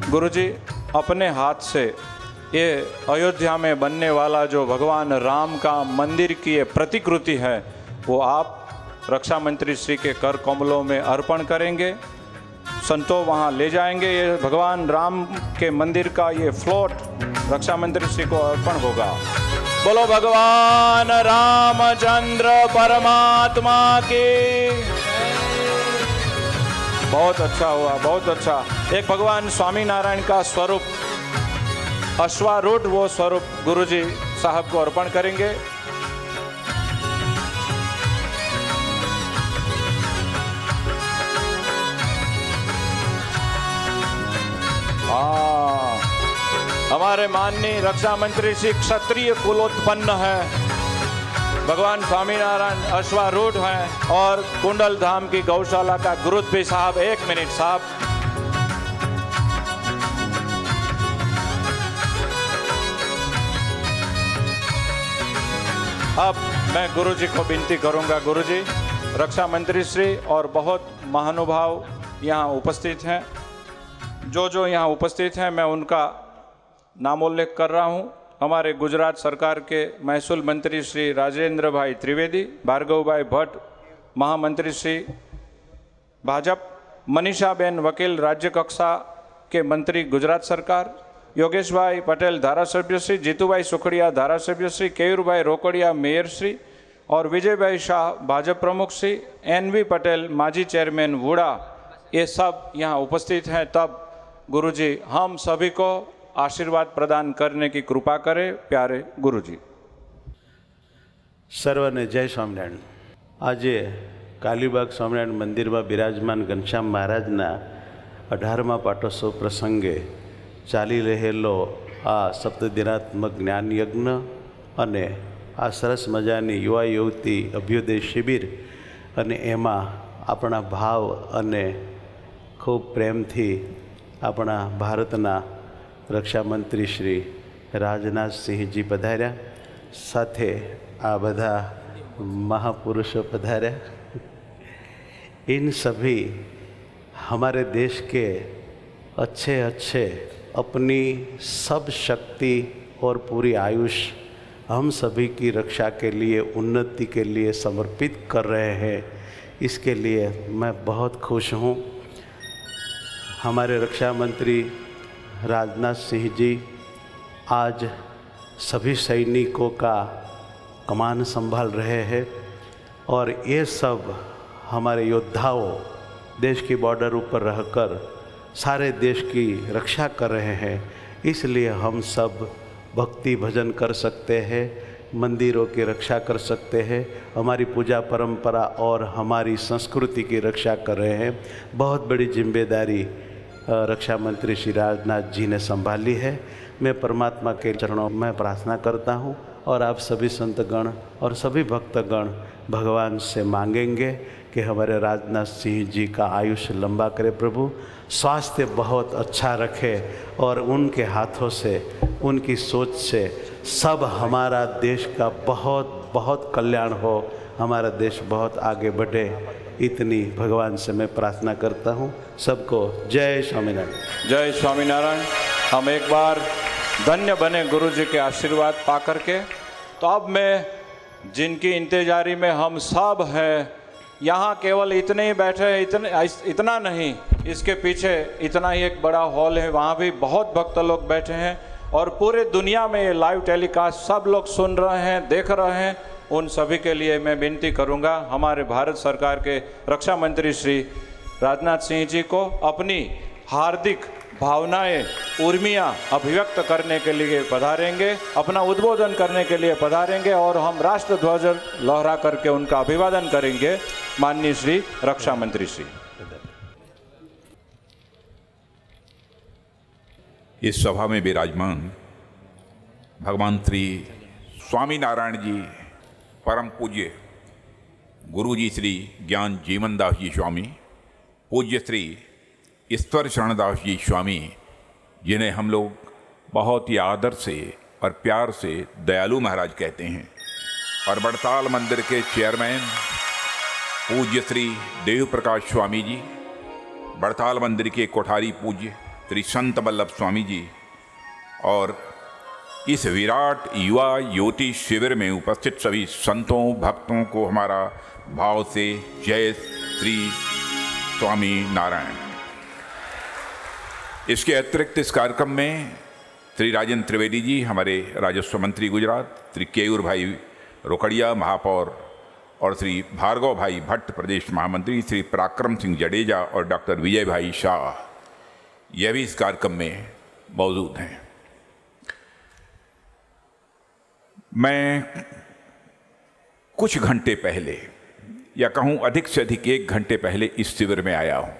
D: गुरुजी अपने हाथ से ये अयोध्या में बनने वाला जो भगवान राम का मंदिर की ये प्रतिकृति है वो आप रक्षा मंत्री श्री के कर कमलों में अर्पण करेंगे। संतों वहाँ ले जाएंगे। ये भगवान राम के मंदिर का ये फ्लोट रक्षा मंत्री श्री को अर्पण होगा। बोलो भगवान रामचंद्र परमात्मा की। बहुत अच्छा हुआ, बहुत अच्छा। एक भगवान स्वामीनारायण का स्वरूप अश्वारूढ़, वो स्वरूप गुरुजी साहब को अर्पण करेंगे। हमारे माननीय रक्षा मंत्री श्री क्षत्रिय कुलोत्पन्न है, भगवान स्वामीनारायण अश्वारूढ़ हैं और कुंडल धाम की गौशाला का गुरुत्व भी साहब। 1 मिनट साहब। अब मैं गुरुजी को विनती करूंगा, गुरुजी रक्षा मंत्री श्री और बहुत महानुभाव यहाँ उपस्थित हैं, जो यहाँ उपस्थित हैं मैं उनका नामोल्लेख कर रहा हूँ। हमारे गुजरात सरकार के महसूल मंत्री श्री राजेंद्र भाई त्रिवेदी, भार्गव भाई भट्ट महामंत्री श्री भाजप, मनीषाबेन वकील राज्य कक्षा के मंत्री गुजरात सरकार, योगेश भाई पटेल धारासभ्य श्री, जीतूभाई सुखड़िया धारासभ्य श्री, केयूर भाई रोकड़िया मेयर श्री और विजय भाई शाह भाजपा प्रमुख श्री, NV पटेल माजी चेयरमैन वुड़ा, ये सब यहाँ उपस्थित हैं। तब गुरुजी हम सभी को आशीर्वाद प्रदान करने की कृपा करे। प्यारे गुरुजी।
G: સર્વને જય સ્વામિનારાયણ। આજે કાલીબાગ સ્વામિનારાયણ મંદિરમાં બિરાજમાન ઘનશ્યામ મહારાજના 18મા પાટોત્સવ પ્રસંગે ચાલી રહેલો આ સપ્તદિનાત્મક જ્ઞાનયજ્ઞ અને આ સરસ મજાની યુવા યુવતી અભ્યુદય શિબિર અને એમાં આપણા ભાવ અને ખૂબ પ્રેમથી આપણા ભારતના રક્ષામંત્રી શ્રી રાજનાથ સિંહજી પધાર્યા, સાથે आ बधा महापुरुषों पधारे। इन सभी हमारे देश के अच्छे अच्छे अपनी सब शक्ति और पूरी आयुष हम सभी की रक्षा के लिए, उन्नति के लिए समर्पित कर रहे हैं। इसके लिए मैं बहुत खुश हूँ। हमारे रक्षा मंत्री राजनाथ सिंह जी आज सभी सैनिकों का कमान संभाल रहे हैं और ये सब हमारे योद्धाओं देश की बॉर्डर ऊपर रहकर सारे देश की रक्षा कर रहे हैं। इसलिए हम सब भक्ति भजन कर सकते हैं, मंदिरों की रक्षा कर सकते हैं, हमारी पूजा परंपरा और हमारी संस्कृति की रक्षा कर रहे हैं। बहुत बड़ी जिम्मेदारी रक्षा मंत्री श्री राजनाथ जी ने संभाली है। मैं परमात्मा के चरणों में प्रार्थना करता हूँ और आप सभी संतगण और सभी भक्तगण भगवान से मांगेंगे कि हमारे राजनाथ सिंह जी का आयुष्य लंबा करे प्रभु, स्वास्थ्य बहुत अच्छा रखे और उनके हाथों से, उनकी सोच से सब हमारा देश का बहुत बहुत कल्याण हो, हमारा देश बहुत आगे बढ़े, इतनी भगवान से मैं प्रार्थना करता हूँ। सबको जय स्वामीनारायण।
D: जय स्वामीनारायण। हम एक बार धन्य बने गुरु जी के आशीर्वाद पा करके। तो अब मैं जिनकी इंतजारी में हम सब हैं, यहाँ केवल इतने ही बैठे हैं, इतना नहीं, इसके पीछे इतना ही एक बड़ा हॉल है, वहाँ भी बहुत भक्त लोग बैठे हैं और पूरे दुनिया में ये लाइव टेलीकास्ट सब लोग सुन रहे हैं, देख रहे हैं। उन सभी के लिए मैं विनती करूंगा, हमारे भारत सरकार के रक्षा मंत्री श्री राजनाथ सिंह जी को अपनी हार्दिक भावनाएं, उर्मियाँ अभिव्यक्त करने के लिए पधारेंगे, अपना उद्बोधन करने के लिए पधारेंगे और हम राष्ट्र ध्वज लहरा करके उनका अभिवादन करेंगे। माननीय श्री रक्षा मंत्री श्री।
H: इस सभा में विराजमान भगवान श्री स्वामीनारायण जी परम पूज्य गुरु जी श्री ज्ञान जीवनदास जी स्वामी, पूज्य श्री ईश्वर शरणदास जी स्वामी, जिन्हें हम लोग बहुत ही आदर से और प्यार से दयालु महाराज कहते हैं, और बड़ताल मंदिर के चेयरमैन पूज्य श्री देव प्रकाश स्वामी जी, बड़ताल मंदिर के कोठारी पूज्य श्री संत वल्लभ स्वामी जी, और इस विराट युवा ज्योति शिविर में उपस्थित सभी संतों भक्तों को हमारा भाव से जय श्री स्वामी नारायण। इसके अतिरिक्त इस कार्यक्रम में श्री राजेंद्र त्रिवेदी जी, हमारे राजस्व मंत्री गुजरात, श्री केयूर भाई रोकड़िया महापौर, और श्री भार्गव भाई भट्ट प्रदेश महामंत्री, श्री पराक्रम सिंह जडेजा और डॉक्टर विजय भाई शाह, यह भी इस कार्यक्रम में मौजूद हैं। मैं कुछ घंटे पहले, या कहूं अधिक से अधिक 1 घंटे पहले इस शिविर में आया हूं,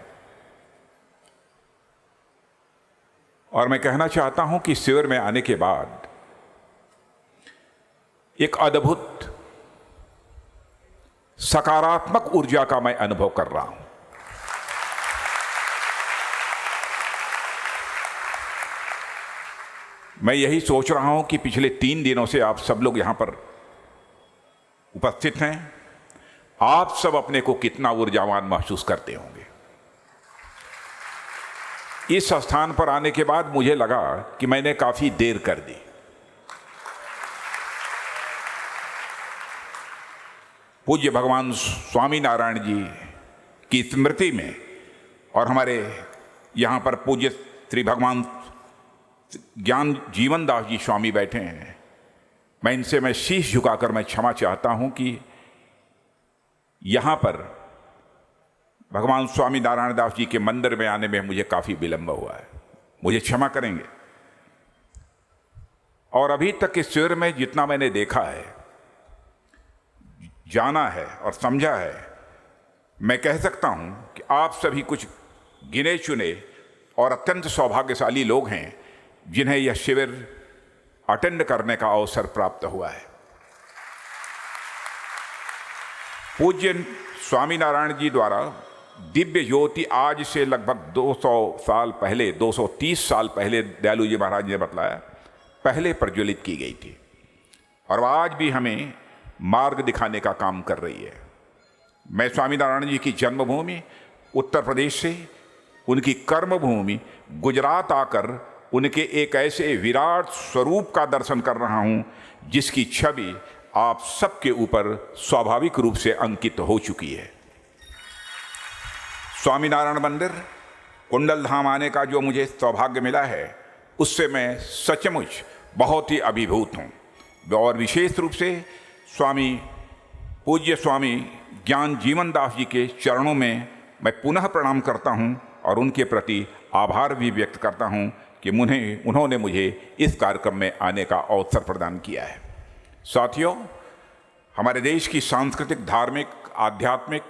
H: और मैं कहना चाहता हूं कि शिविर में आने के बाद एक अद्भुत सकारात्मक ऊर्जा का मैं अनुभव कर रहा हूं। मैं यही सोच रहा हूं कि पिछले 3 दिनों से आप सब लोग यहां पर उपस्थित हैं, आप सब अपने को कितना ऊर्जावान महसूस करते होंगे। इस स्थान पर आने के बाद मुझे लगा कि मैंने काफी देर कर दी। पूज्य भगवान स्वामीनारायण जी की स्मृति में, और हमारे यहाँ पर पूज्य श्री भगवान ज्ञान जीवनदास जी स्वामी बैठे हैं, मैं शीश झुकाकर मैं क्षमा चाहता हूं कि यहाँ पर भगवान स्वामी नारायण दास जी के मंदिर में आने में मुझे काफ़ी विलंब हुआ है, मुझे क्षमा करेंगे। और अभी तक इस शिविर में जितना मैंने देखा है, जाना है और समझा है, मैं कह सकता हूं कि आप सभी कुछ गिने चुने और अत्यंत सौभाग्यशाली लोग हैं जिन्हें यह शिविर अटेंड करने का अवसर प्राप्त हुआ है। पूज्य स्वामीनारायण जी द्वारा दिव्य ज्योति आज से लगभग 200 साल पहले, 230 साल पहले, दयालु जी महाराज ने बतलाया, पहले प्रज्वलित की गई थी, और आज भी हमें मार्ग दिखाने का काम कर रही है। मैं स्वामीनारायण जी की जन्मभूमि उत्तर प्रदेश से उनकी कर्मभूमि गुजरात आकर उनके एक ऐसे विराट स्वरूप का दर्शन कर रहा हूं जिसकी छवि आप सबके ऊपर स्वाभाविक रूप से अंकित हो चुकी है। स्वामीनारायण मंदिर कुंडल धाम आने का जो मुझे सौभाग्य मिला है, उससे मैं सचमुच बहुत ही अभिभूत हूँ। और विशेष रूप से पूज्य स्वामी ज्ञान जीवनदास जी के चरणों में मैं पुनः प्रणाम करता हूँ और उनके प्रति आभार भी व्यक्त करता हूँ कि उन्होंने मुझे इस कार्यक्रम में आने का अवसर प्रदान किया है। साथियों, हमारे देश की सांस्कृतिक, धार्मिक, आध्यात्मिक,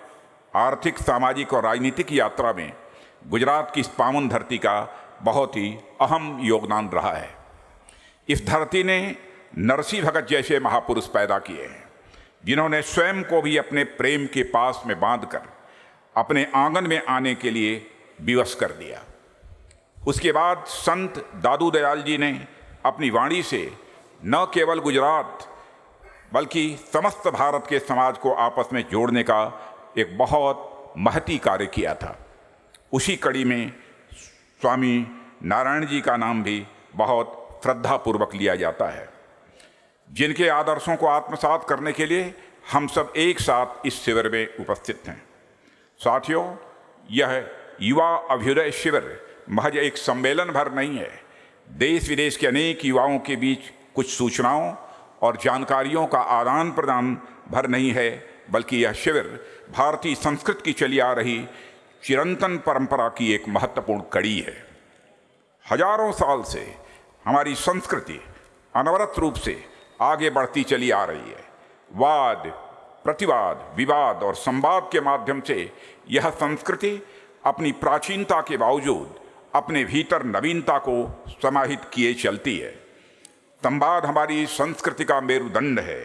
H: आर्थिक, सामाजिक और राजनीतिक यात्रा में गुजरात की इस पावन धरती का बहुत ही अहम योगदान रहा है। इस धरती ने नरसिंह भगत जैसे महापुरुष पैदा किए हैं जिन्होंने स्वयं को भी अपने प्रेम के पास में बांधकर अपने आंगन में आने के लिए विवश कर दिया। उसके बाद संत दादू दयाल जी ने अपनी वाणी से न केवल गुजरात बल्कि समस्त भारत के समाज को आपस में जोड़ने का एक बहुत महती कार्य किया था। उसी कड़ी में स्वामी नारायण जी का नाम भी बहुत श्रद्धापूर्वक लिया जाता है, जिनके आदर्शों को आत्मसात करने के लिए हम सब एक साथ इस शिविर में उपस्थित हैं। साथियों, यह युवा अभ्युदय शिविर महज एक सम्मेलन भर नहीं है, देश विदेश के अनेक युवाओं के बीच कुछ सूचनाओं और जानकारियों का आदान प्रदान भर नहीं है, बल्कि यह शिविर भारतीय संस्कृति की चली आ रही चिरंतन परंपरा की एक महत्वपूर्ण कड़ी है। हजारों साल से हमारी संस्कृति अनवरत रूप से आगे बढ़ती चली आ रही है। वाद, प्रतिवाद, विवाद और संवाद के माध्यम से यह संस्कृति अपनी प्राचीनता के बावजूद अपने भीतर नवीनता को समाहित किए चलती है। संवाद हमारी संस्कृति का मेरुदंड है,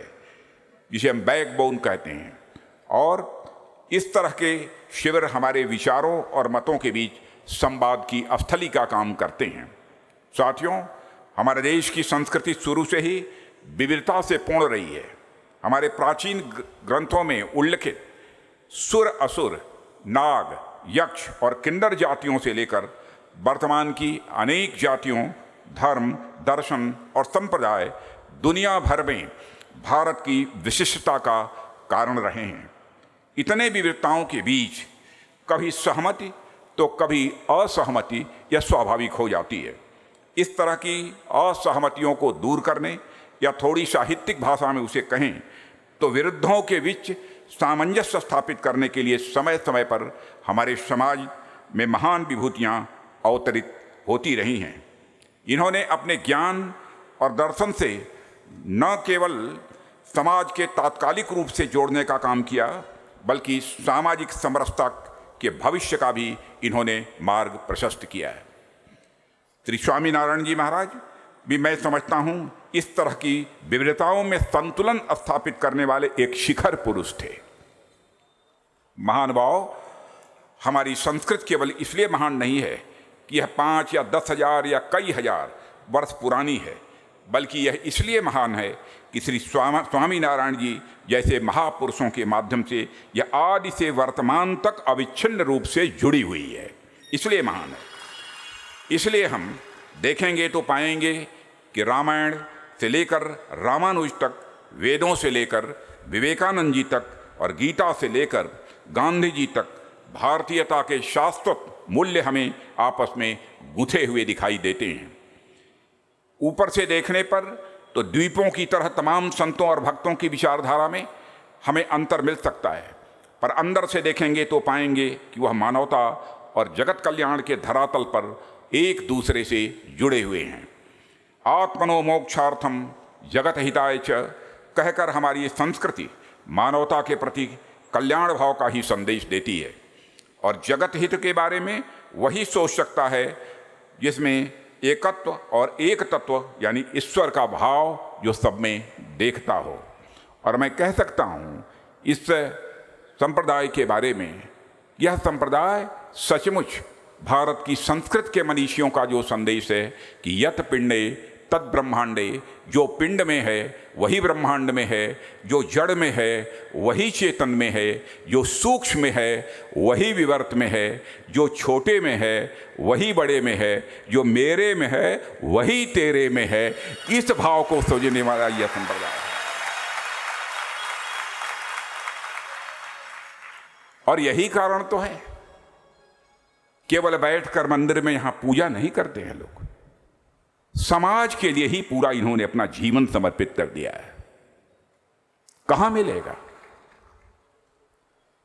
H: जिसे हम बैकबोन कहते हैं, और इस तरह के शिविर हमारे विचारों और मतों के बीच संवाद की स्थली का काम करते हैं। साथियों, हमारे देश की संस्कृति शुरू से ही विविधता से पूर्ण रही है। हमारे प्राचीन ग्रंथों में उल्लिखित सुर, असुर, नाग, यक्ष और किन्नर जातियों से लेकर वर्तमान की अनेक जातियों, धर्म, दर्शन और संप्रदाय दुनिया भर में भारत की विशिष्टता का कारण रहे हैं। इतने विविधताओं के बीच कभी सहमति तो कभी असहमति यह स्वाभाविक हो जाती है। इस तरह की असहमतियों को दूर करने या थोड़ी साहित्यिक भाषा में उसे कहें तो विरुद्धों के बीच सामंजस्य स्थापित करने के लिए समय समय पर हमारे समाज में महान विभूतियाँ अवतरित होती रही हैं। इन्होंने अपने ज्ञान और दर्शन से न केवल समाज के तात्कालिक रूप से जोड़ने का काम किया, बल्कि सामाजिक समरसता के भविष्य का भी इन्होंने मार्ग प्रशस्त किया है। श्री स्वामीनारायण जी महाराज भी, मैं समझता हूँ, इस तरह की विविधताओं में संतुलन स्थापित करने वाले एक शिखर पुरुष थे। महानुभाव, हमारी संस्कृति केवल इसलिए महान नहीं है कि यह 5 या 10 हजार या कई हजार वर्ष पुरानी है, बल्कि यह इसलिए महान है कि श्री स्वामीनारायण जी जैसे महापुरुषों के माध्यम से यह आदि से वर्तमान तक अविच्छिन्न रूप से जुड़ी हुई है, इसलिए महान है। इसलिए हम देखेंगे तो पाएंगे कि रामायण से लेकर रामानुज तक, वेदों से लेकर विवेकानंद जी तक और गीता से लेकर गांधी जी तक भारतीयता के शाश्वत मूल्य हमें आपस में गुंथे हुए दिखाई देते हैं। ऊपर से देखने पर तो द्वीपों की तरह तमाम संतों और भक्तों की विचारधारा में हमें अंतर मिल सकता है, पर अंदर से देखेंगे तो पाएंगे कि वह मानवता और जगत कल्याण के धरातल पर एक दूसरे से जुड़े हुए हैं। आत्मनो मोक्षार्थम जगत हिताय च कहकर हमारी ये संस्कृति मानवता के प्रति कल्याण भाव का ही संदेश देती है, और जगत हित के बारे में वही सोच सकता है जिसमें एकत्व और एक तत्व यानी ईश्वर का भाव जो सब में देखता हो। और मैं कह सकता हूँ इस संप्रदाय के बारे में, यह संप्रदाय सचमुच भारत की संस्कृत के मनीषियों का जो संदेश है कि यत पिंडे तद ब्रह्मांडे, जो पिंड में है वही ब्रह्मांड में है, जो जड़ में है वही चेतन में है, जो सूक्ष्म में है वही विवर्त में है, जो छोटे में है वही बड़े में है, जो मेरे में है वही तेरे में है। इस भाव को सोचने वाला यह संप्रदाय है। और यही कारण तो है, केवल बैठकर मंदिर में यहां पूजा नहीं करते हैं लोग, समाज के लिए ही पूरा इन्होंने अपना जीवन समर्पित कर दिया है। कहां मिलेगा?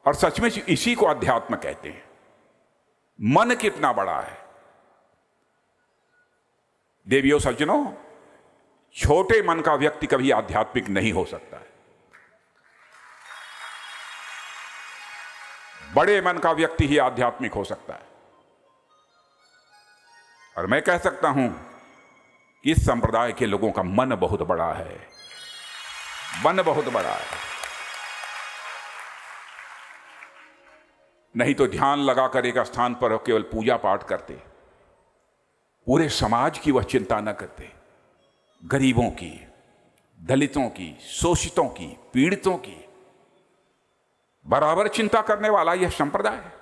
H: और सच में इसी को अध्यात्म कहते हैं। मन कितना बड़ा है देवियों सज्जनों, छोटे मन का व्यक्ति कभी आध्यात्मिक नहीं हो सकता है। बड़े मन का व्यक्ति ही आध्यात्मिक हो सकता है। और मैं कह सकता हूं इस संप्रदाय के लोगों का मन बहुत बड़ा है, मन बहुत बड़ा है। नहीं तो ध्यान लगाकर एक स्थान पर केवल पूजा पाठ करते, पूरे समाज की वह चिंता न करते, गरीबों की, दलितों की, शोषितों की, पीड़ितों की बराबर चिंता करने वाला यह संप्रदाय है।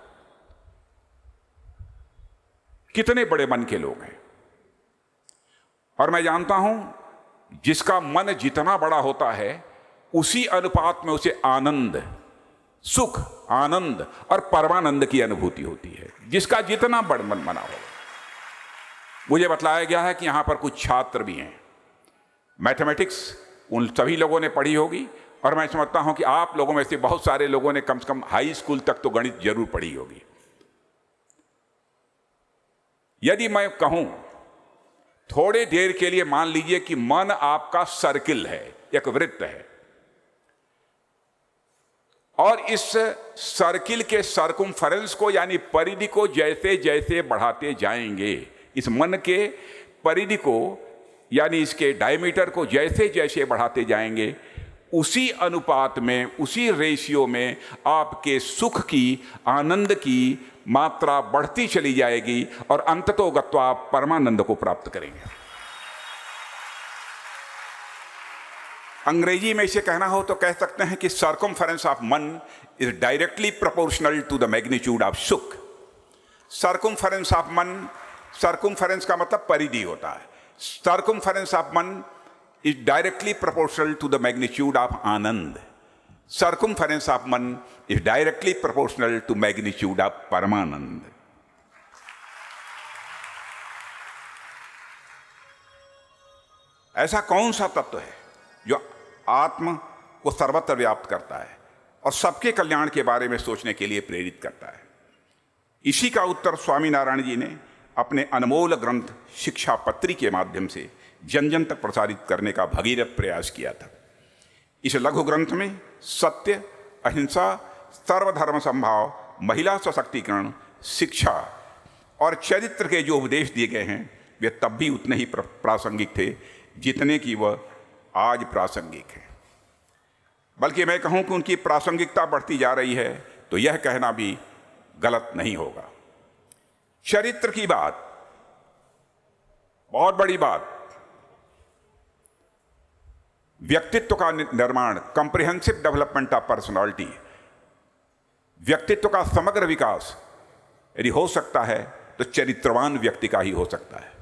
H: कितने बड़े मन के लोग हैं। और मैं जानता हूं जिसका मन जितना बड़ा होता है उसी अनुपात में उसे आनंद, सुख, आनंद और परमानंद की अनुभूति होती है। जिसका जितना बड़ा मन बना हो। मुझे बतलाया गया है कि यहां पर कुछ छात्र भी हैं। मैथमेटिक्स उन सभी लोगों ने पढ़ी होगी और मैं समझता हूं कि आप लोगों में से बहुत सारे लोगों ने कम से कम हाई स्कूल तक तो गणित जरूर पढ़ी होगी। यदि मैं कहूं थोड़े देर के लिए मान लीजिए कि मन आपका सर्किल है, एक वृत्त है, और इस सर्किल के सर्कमफेरेंस को यानी परिधि को जैसे जैसे बढ़ाते जाएंगे, इस मन के परिधि को यानी इसके डायमीटर को जैसे जैसे बढ़ाते जाएंगे, उसी अनुपात में, उसी रेशियो में आपके सुख की, आनंद की मात्रा बढ़ती चली जाएगी और अंततोगत्वा आप परमानंद को प्राप्त करेंगे। अंग्रेजी में इसे कहना हो तो कह सकते हैं कि सर्कमफेरेंस ऑफ मन is directly proportional to the magnitude of सुख। सर्कमफेरेंस ऑफ मन, सर्कमफेरेंस का मतलब परिधि होता है। सर्कमफेरेंस ऑफ मन is directly proportional to the magnitude of आनंद। सर्कमफेरेंस ऑफ मन is directly proportional to magnitude of परमानंद। ऐसा कौन सा तत्व है जो आत्म को सर्वत्र व्याप्त करता है और सबके कल्याण के बारे में सोचने के लिए प्रेरित करता है? इसी का उत्तर स्वामी नारायण जी ने अपने अनमोल ग्रंथ शिक्षा पत्री के माध्यम से जन जन तक प्रसारित करने का भगीरथ प्रयास किया था। इस लघु ग्रंथ में सत्य, अहिंसा, सर्वधर्म संभाव, महिला सशक्तिकरण, शिक्षा और चरित्र के जो उपदेश दिए गए हैं वे तब भी उतने ही प्रासंगिक थे जितने कि वह आज प्रासंगिक है। बल्कि मैं कहूं कि उनकी प्रासंगिकता बढ़ती जा रही है तो यह कहना भी गलत नहीं होगा। चरित्र की बात बहुत बड़ी बात, व्यक्तित्व का निर्माण, कॉम्प्रिहेंसिव डेवलपमेंट ऑफ पर्सनालिटी, व्यक्तित्व का समग्र विकास यदि हो सकता है तो चरित्रवान व्यक्ति का ही हो सकता है।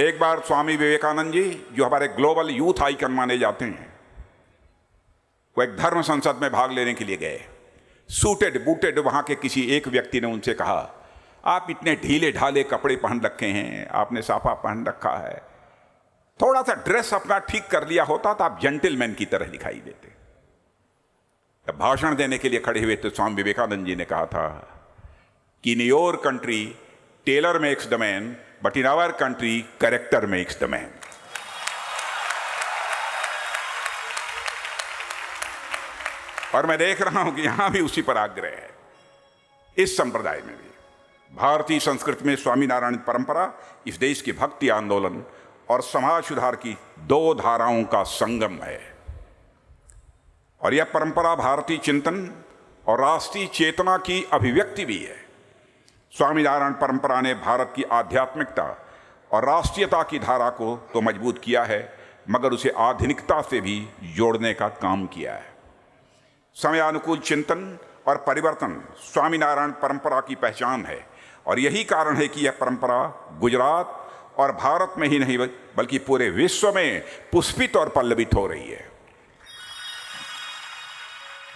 H: एक बार स्वामी विवेकानंद जी, जो हमारे ग्लोबल यूथ आइकन माने जाते हैं, वो एक धर्म संसद में भाग लेने के लिए गए। सूटेड बूटेड वहां के किसी एक व्यक्ति ने उनसे कहा, आप इतने ढीले ढाले कपड़े पहन रखे हैं, आपने साफा पहन रखा है, थोड़ा सा ड्रेस अपना ठीक कर लिया होता तो आप जेंटलमैन की तरह दिखाई देते। जब भाषण देने के लिए खड़े हुए तो स्वामी विवेकानंद जी ने कहा था कि in your country tailor makes the man but in our country character makes the man. और मैं देख रहा हूं कि यहां भी उसी पर आग्रह है। इस संप्रदाय में भी भारतीय संस्कृति में स्वामीनारायण परंपरा इस देश की भक्ति आंदोलन और समाज सुधार की दो धाराओं का संगम है। और यह परंपरा भारतीय चिंतन और राष्ट्रीय चेतना की अभिव्यक्ति भी है। स्वामीनारायण परंपरा ने भारत की आध्यात्मिकता और राष्ट्रीयता की धारा को तो मजबूत किया है, मगर उसे आधुनिकता से भी जोड़ने का काम किया है। समयानुकूल चिंतन और परिवर्तन स्वामीनारायण परंपरा की पहचान है और यही कारण है कि यह परंपरा गुजरात और भारत में ही नहीं बल्कि पूरे विश्व में पुष्पित और पल्लवित हो रही है।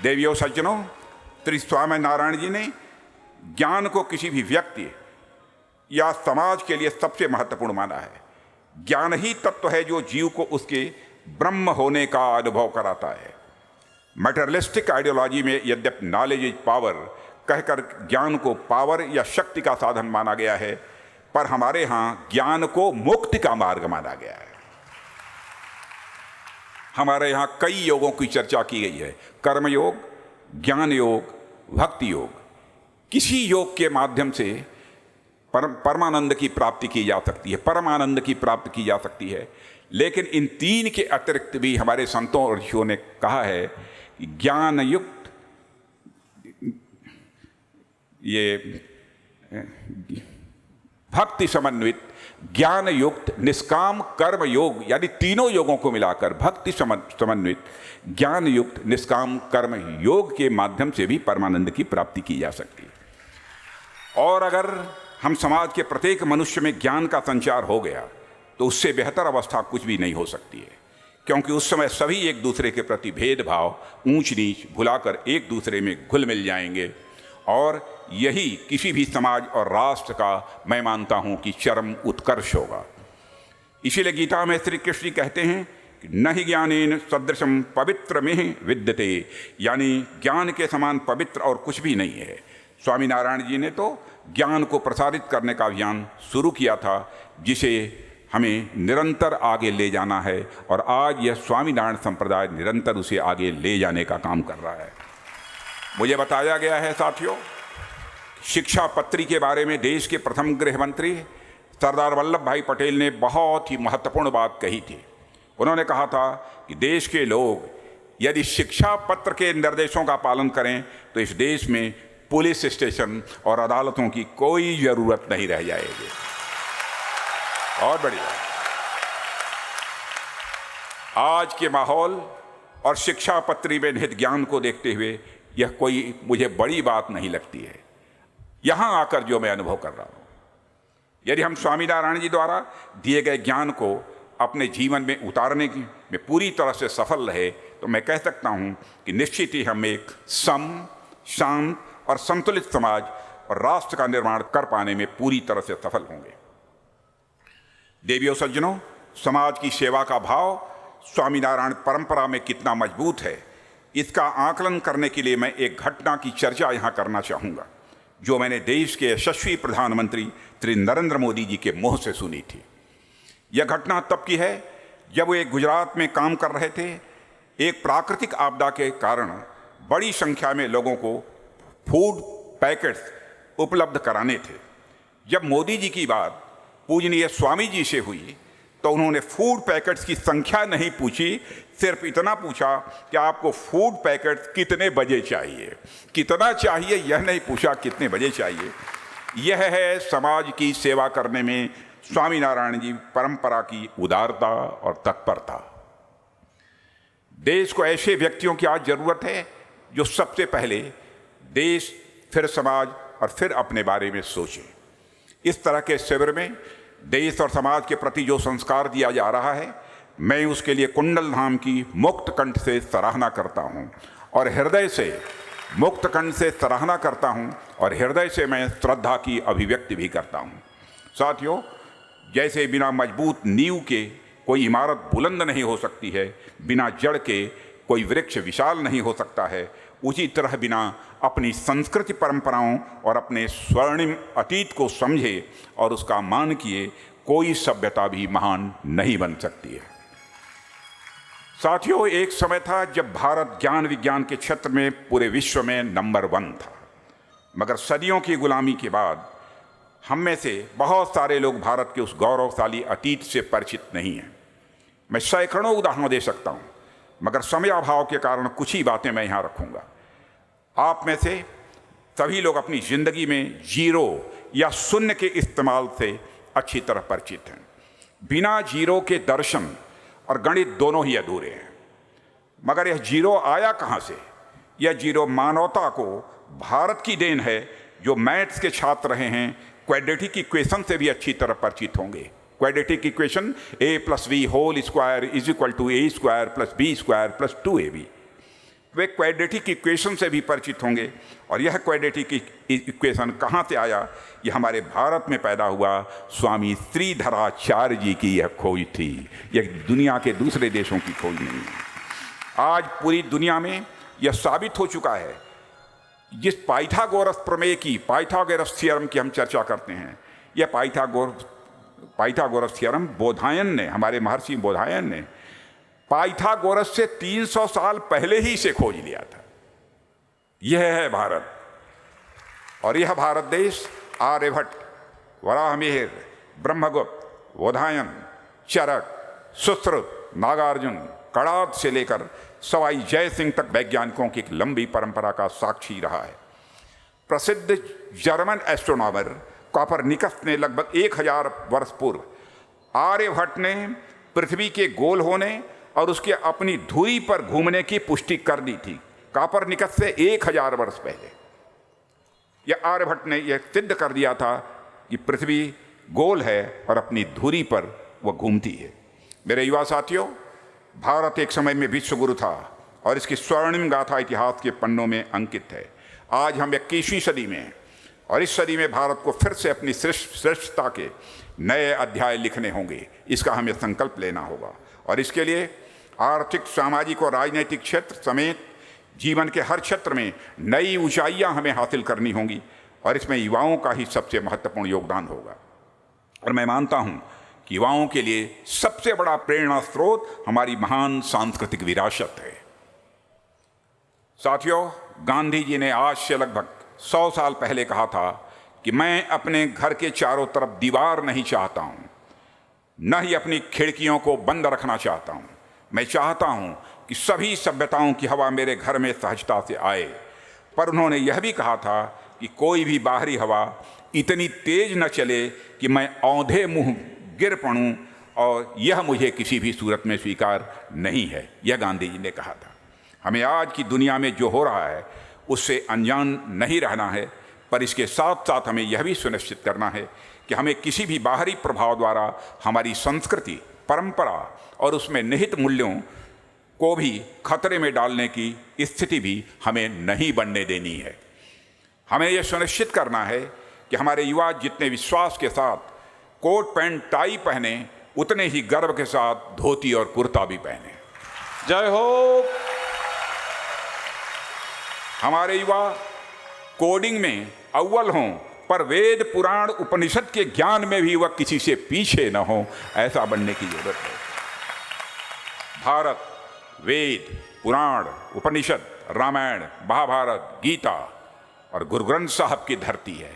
H: देवियों सज्जनों, श्री स्वामीनारायण जी ने ज्ञान को किसी भी व्यक्ति या समाज के लिए सबसे महत्वपूर्ण माना है। ज्ञान ही तत्व है जो जीव को उसके ब्रह्म होने का अनुभव कराता है। मटेरियलिस्टिक आइडियोलॉजी में यद्यपि नॉलेज इज पावर कहकर ज्ञान को पावर या शक्ति का साधन माना गया है, पर हमारे यहाँ ज्ञान को मुक्ति का मार्ग माना गया है। हमारे यहाँ कई योगों की चर्चा की गई है, कर्म योग, ज्ञान योग, भक्ति योग। किसी योग के माध्यम से परमानंद की प्राप्ति की जा सकती है, परमानंद की प्राप्ति की जा सकती है। लेकिन इन तीन के अतिरिक्त भी हमारे संतों और ऋषियों ने कहा है कि ज्ञान युक्त ये भक्ति समन्वित ज्ञान युक्त निष्काम कर्म योग, यानी तीनों योगों को मिलाकर भक्ति समन्वित ज्ञान युक्त निष्काम कर्म योग के माध्यम से भी परमानंद की प्राप्ति की जा सकती है। और अगर हम समाज के प्रत्येक मनुष्य में ज्ञान का संचार हो गया तो उससे बेहतर अवस्था कुछ भी नहीं हो सकती है, क्योंकि उस समय सभी एक दूसरे के प्रति भेदभाव ऊंच नीच भुलाकर एक दूसरे में घुल मिल जाएंगे, और यही किसी भी समाज और राष्ट्र का मैं मानता हूं कि चरम उत्कर्ष होगा। इसीलिए गीता में श्री कृष्ण कहते हैं कि न ही ज्ञानेन सदृशम पवित्र में विद्यते, यानी ज्ञान के समान पवित्र और कुछ भी नहीं है। स्वामीनारायण जी ने तो ज्ञान को प्रसारित करने का अभियान शुरू किया था, जिसे हमें निरंतर आगे ले जाना है, और आज यह स्वामीनारायण संप्रदाय निरंतर उसे आगे ले जाने का काम कर रहा है। मुझे बताया गया है साथियों, शिक्षा पत्री के बारे में देश के प्रथम गृह मंत्री सरदार वल्लभ भाई पटेल ने बहुत ही महत्वपूर्ण बात कही थी। उन्होंने कहा था कि देश के लोग यदि शिक्षा पत्र के निर्देशों का पालन करें तो इस देश में पुलिस स्टेशन और अदालतों की कोई जरूरत नहीं रह जाएगी। और बढ़िया, आज के माहौल और शिक्षा पत्री में निहित ज्ञान को देखते हुए यह कोई मुझे बड़ी बात नहीं लगती है। यहाँ आकर जो मैं अनुभव कर रहा हूँ, यदि हम स्वामीनारायण जी द्वारा दिए गए ज्ञान को अपने जीवन में उतारने में पूरी तरह से सफल रहे तो मैं कह सकता हूँ कि निश्चित ही हम एक सम, शांत और संतुलित समाज और राष्ट्र का निर्माण कर पाने में पूरी तरह से सफल होंगे। देवियों सज्जनों, समाज की सेवा का भाव स्वामीनारायण परंपरा में कितना मजबूत है, इसका आकलन करने के लिए मैं एक घटना की चर्चा यहाँ करना चाहूँगा, जो मैंने देश के यशस्वी प्रधानमंत्री श्री नरेंद्र मोदी जी के मुँह से सुनी थी। यह घटना तब की है जब वे गुजरात में काम कर रहे थे। एक प्राकृतिक आपदा के कारण बड़ी संख्या में लोगों को फूड पैकेट्स उपलब्ध कराने थे। जब मोदी जी की बात पूजनीय स्वामी जी से हुई तो उन्होंने फूड पैकेट्स की संख्या नहीं पूछी, सिर्फ इतना पूछा कि आपको फूड पैकेट्स कितने बजे चाहिए। कितना चाहिए यह नहीं पूछा, कितने बजे चाहिए। यह है समाज की सेवा करने में स्वामीनारायण जी परंपरा की उदारता और तत्परता। देश को ऐसे व्यक्तियों की आज जरूरत है जो सबसे पहले देश, फिर समाज और फिर अपने बारे में सोचे। इस तरह के शिविर में देश और समाज के प्रति जो संस्कार दिया जा रहा है, मैं उसके लिए कुंडल धाम की मुक्त कंठ से सराहना करता हूँ और हृदय से मुक्त कंठ से सराहना करता हूँ और हृदय से मैं श्रद्धा की अभिव्यक्ति भी करता हूँ। साथियों, जैसे बिना मजबूत नींव के कोई इमारत बुलंद नहीं हो सकती है, बिना जड़ के कोई वृक्ष विशाल नहीं हो सकता है, उसी तरह बिना अपनी संस्कृति परंपराओं और अपने स्वर्णिम अतीत को समझे और उसका मान किए कोई सभ्यता भी महान नहीं बन सकती है। साथियों, एक समय था जब भारत ज्ञान विज्ञान के क्षेत्र में पूरे विश्व में नंबर 1 था, मगर सदियों की गुलामी के बाद हम में से बहुत सारे लोग भारत के उस गौरवशाली अतीत से परिचित नहीं हैं। मैं सैकड़ों उदाहरण दे सकता हूँ, मगर समयाभाव के कारण कुछ ही बातें मैं यहाँ रखूँगा। आप में से सभी लोग अपनी जिंदगी में जीरो या शून्य के इस्तेमाल से अच्छी तरह परिचित हैं। बिना जीरो के दर्शन और गणित दोनों ही अधूरे हैं। मगर यह जीरो आया कहाँ से? यह जीरो मानवता को भारत की देन है। जो मैथ्स के छात्र रहे हैं, क्वाड्रेटिक इक्वेशन से भी अच्छी तरह परिचित होंगे। Quadratic equation a+b² = a² + b² + 2ab, वे क्वाड्रेटिक इक्वेशन से भी परिचित होंगे। और यह क्वाड्रेटिक इक्वेशन कहाँ से आया? यह हमारे भारत में पैदा हुआ। स्वामी श्रीधराचार्य जी की यह खोज थी, यह दुनिया के दूसरे देशों की खोज नहीं है। आज पूरी दुनिया में यह साबित हो चुका है। जिस पाइथागोरस प्रमेय की, पाइथागोरस थ्योरम की हम चर्चा करते हैं, यह पाइथागोरस थ्योरम बोधायन ने, हमारे महर्षि बोधायन ने पाइथागोरस से 300 साल पहले ही से खोज लिया था। यह है भारत। और यह भारत देश आर्यभट्ट, वराहमिहिर, ब्रह्मगुप्त, बोधायन, चरक, सुश्रुत, नागार्जुन, कणाद से लेकर सवाई जय सिंह तक वैज्ञानिकों की एक लंबी परंपरा का साक्षी रहा है। प्रसिद्ध जर्मन एस्ट्रोनॉमर कॉपरनिकस ने लगभग 1000 वर्ष पूर्व आर्यभट्ट ने पृथ्वी के गोल होने और उसके अपनी धुरी पर घूमने की पुष्टि कर दी थी। कॉपरनिकस से 1000 वर्ष पहले यह आर्यभट्ट ने यह सिद्ध कर दिया था कि पृथ्वी गोल है और अपनी धुरी पर वह घूमती है। मेरे युवा साथियों, भारत एक समय में विश्वगुरु था और इसकी स्वर्णिम गाथा इतिहास के पन्नों में अंकित है। आज हम 21वीं सदी में और इस सदी में भारत को फिर से अपनी श्रेष्ठता के नए अध्याय लिखने होंगे। इसका हमें संकल्प लेना होगा और इसके लिए आर्थिक, सामाजिक और राजनीतिक क्षेत्र समेत जीवन के हर क्षेत्र में नई ऊंचाइयां हमें हासिल करनी होंगी और इसमें युवाओं का ही सबसे महत्वपूर्ण योगदान होगा। और मैं मानता हूं कि युवाओं के लिए सबसे बड़ा प्रेरणा स्रोत हमारी महान सांस्कृतिक विरासत है। साथियों, गांधी जी ने आज से लगभग 100 साल पहले कहा था कि मैं अपने घर के चारों तरफ दीवार नहीं चाहता हूं, न ही अपनी खिड़कियों को बंद रखना चाहता हूं। मैं चाहता हूं कि सभी सभ्यताओं की हवा मेरे घर में सहजता से आए। पर उन्होंने यह भी कहा था कि कोई भी बाहरी हवा इतनी तेज न चले कि मैं औंधे मुंह गिर पड़ूं और यह मुझे किसी भी सूरत में स्वीकार नहीं है। यह गांधी जी ने कहा था। हमें आज की दुनिया में जो हो रहा है उससे अनजान नहीं रहना है, पर इसके साथ साथ हमें यह भी सुनिश्चित करना है कि हमें किसी भी बाहरी प्रभाव द्वारा हमारी संस्कृति, परंपरा और उसमें निहित मूल्यों को भी खतरे में डालने की स्थिति भी हमें नहीं बनने देनी है। हमें यह सुनिश्चित करना है कि हमारे युवा जितने विश्वास के साथ कोट पैंट टाई पहने, उतने ही गर्व के साथ धोती और कुर्ता भी पहने।
D: जय हो।
H: हमारे युवा कोडिंग में अव्वल हों, पर वेद, पुराण, उपनिषद के ज्ञान में भी वह किसी से पीछे न हो, ऐसा बनने की जरूरत है। भारत वेद, पुराण, उपनिषद, रामायण, महाभारत, गीता और गुरु ग्रंथ साहब की धरती है।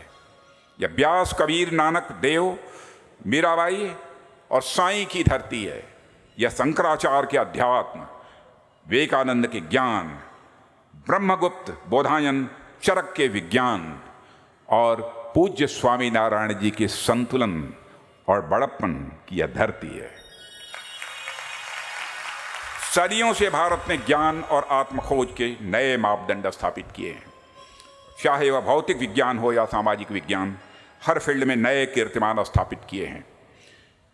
H: यह व्यास, कबीर, नानक देव, मीराबाई और साईं की धरती है। यह शंकराचार्य के अध्यात्म, विवेकानंद के ज्ञान, ब्रह्मगुप्त, बोधायन, चरक के विज्ञान और पूज्य स्वामी नारायण जी के संतुलन और बड़प्पन की यह धरती है। सदियों से भारत ने ज्ञान और आत्मखोज के नए मापदंड स्थापित किए हैं। चाहे वह भौतिक विज्ञान हो या सामाजिक विज्ञान, हर फील्ड में नए कीर्तिमान स्थापित किए हैं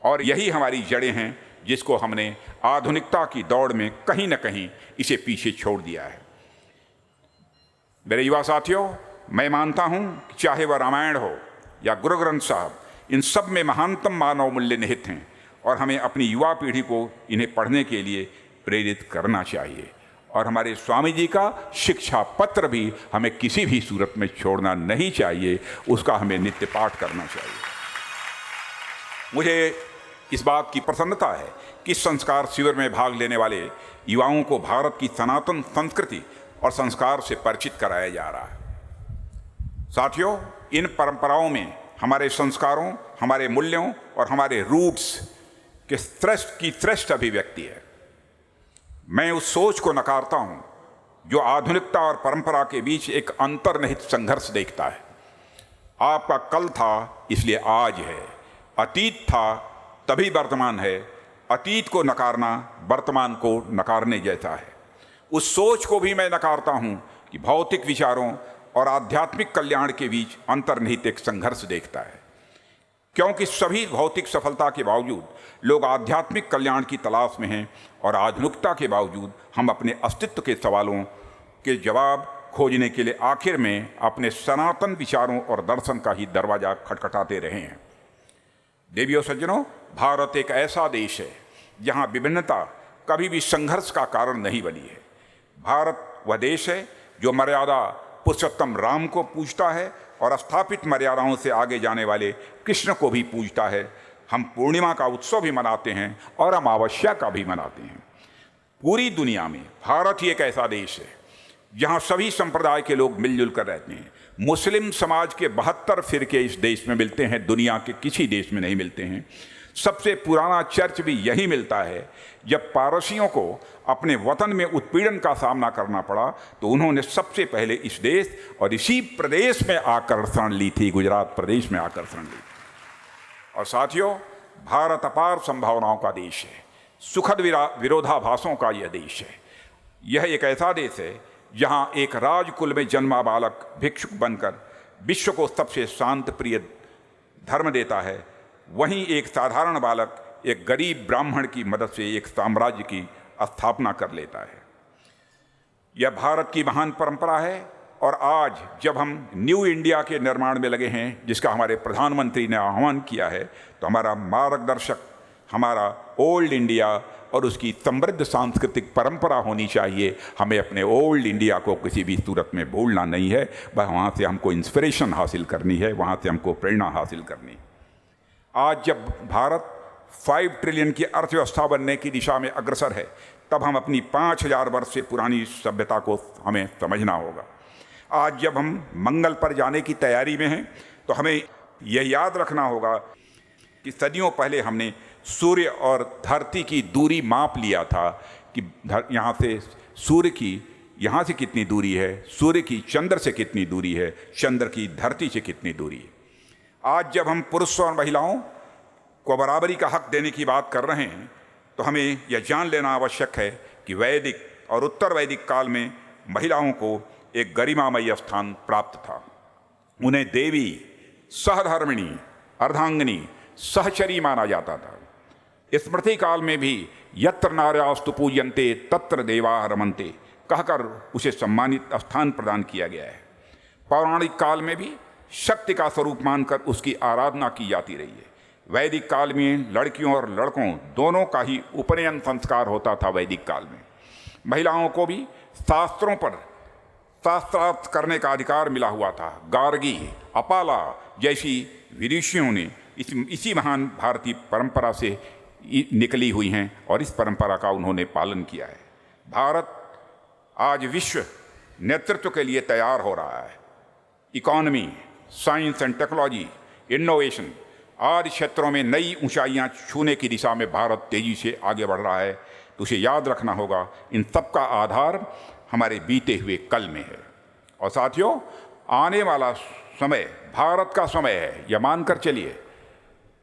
H: और यही हमारी जड़ें हैं, जिसको हमने आधुनिकता की दौड़ में कहीं न कहीं इसे पीछे छोड़ दिया है। मेरे युवा साथियों, मैं मानता हूं कि चाहे वह रामायण हो या गुरु ग्रंथ साहब, इन सब में महानतम मानव मूल्य निहित हैं और हमें अपनी युवा पीढ़ी को इन्हें पढ़ने के लिए प्रेरित करना चाहिए। और हमारे स्वामी जी का शिक्षा पत्र भी हमें किसी भी सूरत में छोड़ना नहीं चाहिए, उसका हमें नित्य पाठ करना चाहिए। मुझे इस बात की प्रसन्नता है कि संस्कार शिविर में भाग लेने वाले युवाओं को भारत की सनातन संस्कृति और संस्कार से परिचित कराया जा रहा है। साथियों, इन परंपराओं में हमारे संस्कारों, हमारे मूल्यों और हमारे रूट्स के श्रेष्ठ अभिव्यक्ति है। मैं उस सोच को नकारता हूं जो आधुनिकता और परंपरा के बीच एक अंतर्निहित संघर्ष देखता है। आपका कल था इसलिए आज है, अतीत था तभी वर्तमान है। अतीत को नकारना वर्तमान को नकारने जैसा है। उस सोच को भी मैं नकारता हूं कि भौतिक विचारों और आध्यात्मिक कल्याण के बीच अंतर्निहित एक संघर्ष देखता है, क्योंकि सभी भौतिक सफलता के बावजूद लोग आध्यात्मिक कल्याण की तलाश में हैं और आधुनिकता के बावजूद हम अपने अस्तित्व के सवालों के जवाब खोजने के लिए आखिर में अपने सनातन विचारों और दर्शन का ही दरवाजा खटखटाते रहे हैं। देवियों सज्जनों, भारत एक ऐसा देश है जहाँ विभिन्नता कभी भी संघर्ष का कारण नहीं बनी है। भारत वह देश है जो मर्यादा पुरुषोत्तम राम को पूजता है और स्थापित मर्यादाओं से आगे जाने वाले कृष्ण को भी पूजता है। हम पूर्णिमा का उत्सव भी मनाते हैं और अमावस्या का भी मनाते हैं। पूरी दुनिया में भारत ही एक ऐसा देश है जहाँ सभी संप्रदाय के लोग मिलजुल कर रहते हैं। मुस्लिम समाज के 72 फिरके इस देश में मिलते हैं, दुनिया के किसी देश में नहीं मिलते हैं। सबसे पुराना चर्च भी यही मिलता है। जब पारसियों को अपने वतन में उत्पीड़न का सामना करना पड़ा तो उन्होंने सबसे पहले इस देश और इसी प्रदेश में आकर शरण ली थी, गुजरात प्रदेश में आकर शरण ली। और साथियों, भारत अपार संभावनाओं का देश है, सुखद विरोधाभासों का यह देश है। यह एक ऐसा देश है जहाँ एक राजकुल में जन्मा बालक भिक्षुक बनकर विश्व को सबसे शांत प्रिय धर्म देता है, वहीं एक साधारण बालक एक गरीब ब्राह्मण की मदद से एक साम्राज्य की स्थापना कर लेता है। यह भारत की महान परंपरा है। और आज जब हम न्यू इंडिया के निर्माण में लगे हैं, जिसका हमारे प्रधानमंत्री ने आह्वान किया है, तो हमारा मार्गदर्शक हमारा ओल्ड इंडिया और उसकी समृद्ध सांस्कृतिक परंपरा होनी चाहिए। हमें अपने ओल्ड इंडिया को किसी भी सूरत में भूलना नहीं है, वहाँ से हमको इंस्पिरेशन हासिल करनी है, वहाँ से हमको प्रेरणा हासिल करनी है। आज जब भारत 5 ट्रिलियन की अर्थव्यवस्था बनने की दिशा में अग्रसर है, तब हम अपनी 5000 वर्ष से पुरानी सभ्यता को हमें समझना होगा। आज जब हम मंगल पर जाने की तैयारी में हैं, तो हमें यह याद रखना होगा कि सदियों पहले हमने सूर्य और धरती की दूरी माप लिया था कि यहाँ से सूर्य की यहाँ से कितनी दूरी है, सूर्य की चंद्र से कितनी दूरी है, चंद्र की धरती से कितनी दूरी है। आज जब हम पुरुषों और महिलाओं को बराबरी का हक देने की बात कर रहे हैं, तो हमें यह जान लेना आवश्यक है कि वैदिक और उत्तर वैदिक काल में महिलाओं को एक गरिमामयी स्थान प्राप्त था। उन्हें देवी, सहधर्मिणी, अर्धांगिनी, सहचरी माना जाता था। स्मृति काल में भी यत्र नार्यास्तु पूज्यन्ते तत्र देवाः रमन्ते कहकर उसे सम्मानित स्थान प्रदान किया गया है। पौराणिक काल में भी शक्ति का स्वरूप मानकर उसकी आराधना की जाती रही है। वैदिक काल में लड़कियों और लड़कों दोनों का ही उपनयन संस्कार होता था। वैदिक काल में महिलाओं को भी शास्त्रों पर शास्त्रार्थ करने का अधिकार मिला हुआ था। गार्गी, अपाला जैसी विदुषियों ने इसी महान भारतीय परंपरा से निकली हुई हैं और इस परंपरा का उन्होंने पालन किया है। भारत आज विश्व नेतृत्व के लिए तैयार हो रहा है। Economy, science and technology, innovation आदि क्षेत्रों में नई ऊंचाइयां छूने की दिशा में भारत तेजी से आगे बढ़ रहा है। तो उसे याद रखना होगा, इन सब का आधार हमारे बीते हुए कल में है। और साथियों, आने वाला समय भारत का समय है, यह मानकर चलिए।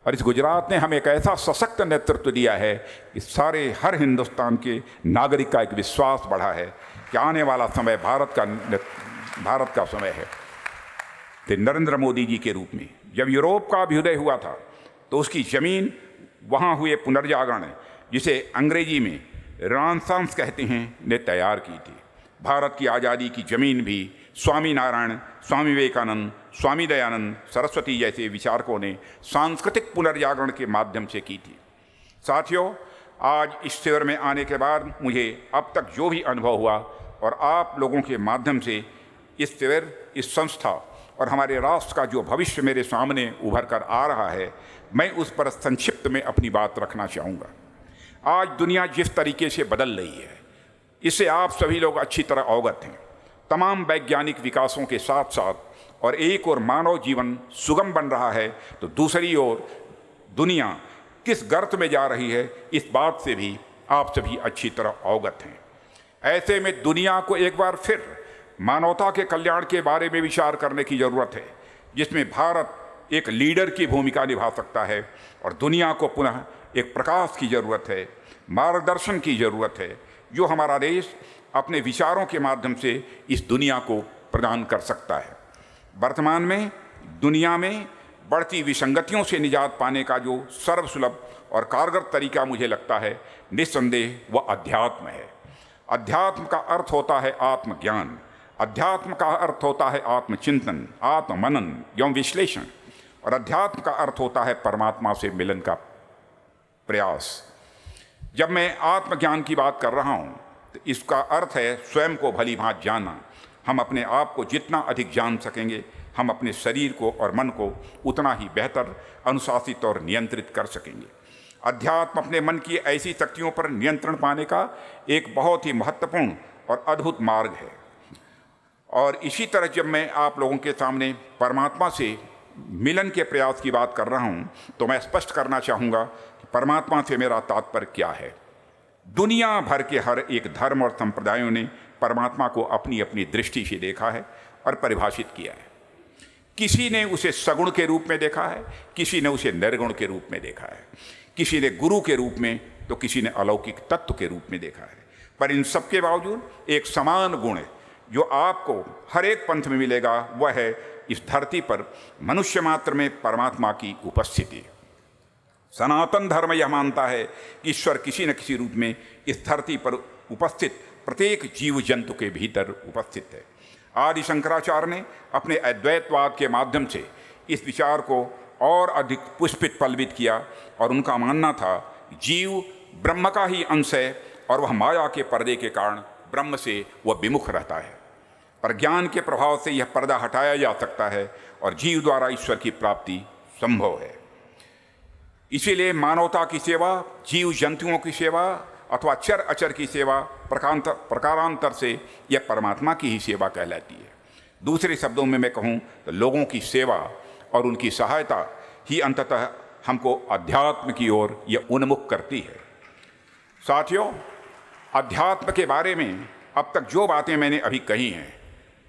H: और इस गुजरात ने हमें एक ऐसा सशक्त नेतृत्व दिया है कि सारे हर हिंदुस्तान के नागरिक का एक विश्वास बढ़ा है कि आने वाला समय भारत का समय है। तो नरेंद्र मोदी जी के रूप में जब यूरोप का अभ्युदय हुआ था, तो उसकी ज़मीन, वहाँ हुए पुनर्जागरण, जिसे अंग्रेजी में रेनेसांस कहते हैं, ने तैयार की थी। भारत की आज़ादी की ज़मीन भी स्वामी नारायण, स्वामी विवेकानंद, स्वामी दयानंद सरस्वती जैसे विचारकों ने सांस्कृतिक पुनर्जागरण के माध्यम से की थी। साथियों, आज इस शिविर में आने के बाद मुझे अब तक जो भी अनुभव हुआ और आप लोगों के माध्यम से इस शिविर, इस संस्था और हमारे राष्ट्र का जो भविष्य मेरे सामने उभर कर आ रहा है, मैं उस पर संक्षिप्त में अपनी बात रखना चाहूँगा। आज दुनिया जिस तरीके से बदल रही है, इससे आप सभी लोग अच्छी तरह अवगत हैं। तमाम वैज्ञानिक विकासों के साथ साथ और एक ओर मानव जीवन सुगम बन रहा है, तो दूसरी ओर दुनिया किस गर्त में जा रही है, इस बात से भी आप सभी अच्छी तरह अवगत हैं। ऐसे में दुनिया को एक बार फिर मानवता के कल्याण के बारे में विचार करने की ज़रूरत है, जिसमें भारत एक लीडर की भूमिका निभा सकता है और दुनिया को पुनः एक प्रकाश की ज़रूरत है, मार्गदर्शन की ज़रूरत है, जो हमारा देश अपने विचारों के माध्यम से इस दुनिया को प्रदान कर सकता है। वर्तमान में दुनिया में बढ़ती विसंगतियों से निजात पाने का जो सर्वसुलभ और कारगर तरीका मुझे लगता है, निस्संदेह वह अध्यात्म है। अध्यात्म का अर्थ होता है आत्मज्ञान, अध्यात्म का अर्थ होता है आत्मचिंतन, आत्ममनन एवं विश्लेषण, और अध्यात्म का अर्थ होता है परमात्मा से मिलन का प्रयास। जब मैं आत्मज्ञान की बात कर रहा हूँ, तो इसका अर्थ है स्वयं को भली भांति जानना। हम अपने आप को जितना अधिक जान सकेंगे, हम अपने शरीर को और मन को उतना ही बेहतर अनुशासित और नियंत्रित कर सकेंगे। अध्यात्म अपने मन की ऐसी शक्तियों पर नियंत्रण पाने का एक बहुत ही महत्वपूर्ण और अद्भुत मार्ग है। और इसी तरह जब मैं आप लोगों के सामने परमात्मा से मिलन के प्रयास की बात कर रहा हूँ, तो मैं स्पष्ट करना चाहूँगा परमात्मा से मेरा तात्पर्य क्या है। दुनिया भर के हर एक धर्म और संप्रदायों ने परमात्मा को अपनी अपनी दृष्टि से देखा है और परिभाषित किया है। किसी ने उसे सगुण के रूप में देखा है, किसी ने उसे निर्गुण के रूप में देखा है, किसी ने गुरु के रूप में तो किसी ने अलौकिक तत्व के रूप में देखा है। पर इन सब के बावजूद एक समान गुण है जो आपको हर एक पंथ में मिलेगा, वह है इस धरती पर मनुष्य मात्र में परमात्मा की उपस्थिति। सनातन धर्म यह मानता है कि ईश्वर किसी न किसी रूप में इस धरती पर उपस्थित प्रत्येक जीव जंतु के भीतर उपस्थित है। आदि शंकराचार्य ने अपने अद्वैतवाद के माध्यम से इस विचार को और अधिक पुष्पित पल्वित किया और उनका मानना था जीव ब्रह्म का ही अंश है और वह माया के पर्दे के कारण ब्रह्म से वह विमुख रहता है। पर ज्ञान के प्रभाव से यह पर्दा हटाया जा सकता है और जीव द्वारा ईश्वर की प्राप्ति संभव है। इसीलिए मानवता की सेवा, जीव जंतुओं की सेवा अथवा चर अचर की सेवा प्रकारांतर से यह परमात्मा की ही सेवा कहलाती है। दूसरे शब्दों में मैं कहूँ तो लोगों की सेवा और उनकी सहायता ही अंततः हमको अध्यात्म की ओर यह उन्मुख करती है। साथियों, अध्यात्म के बारे में अब तक जो बातें मैंने अभी कही हैं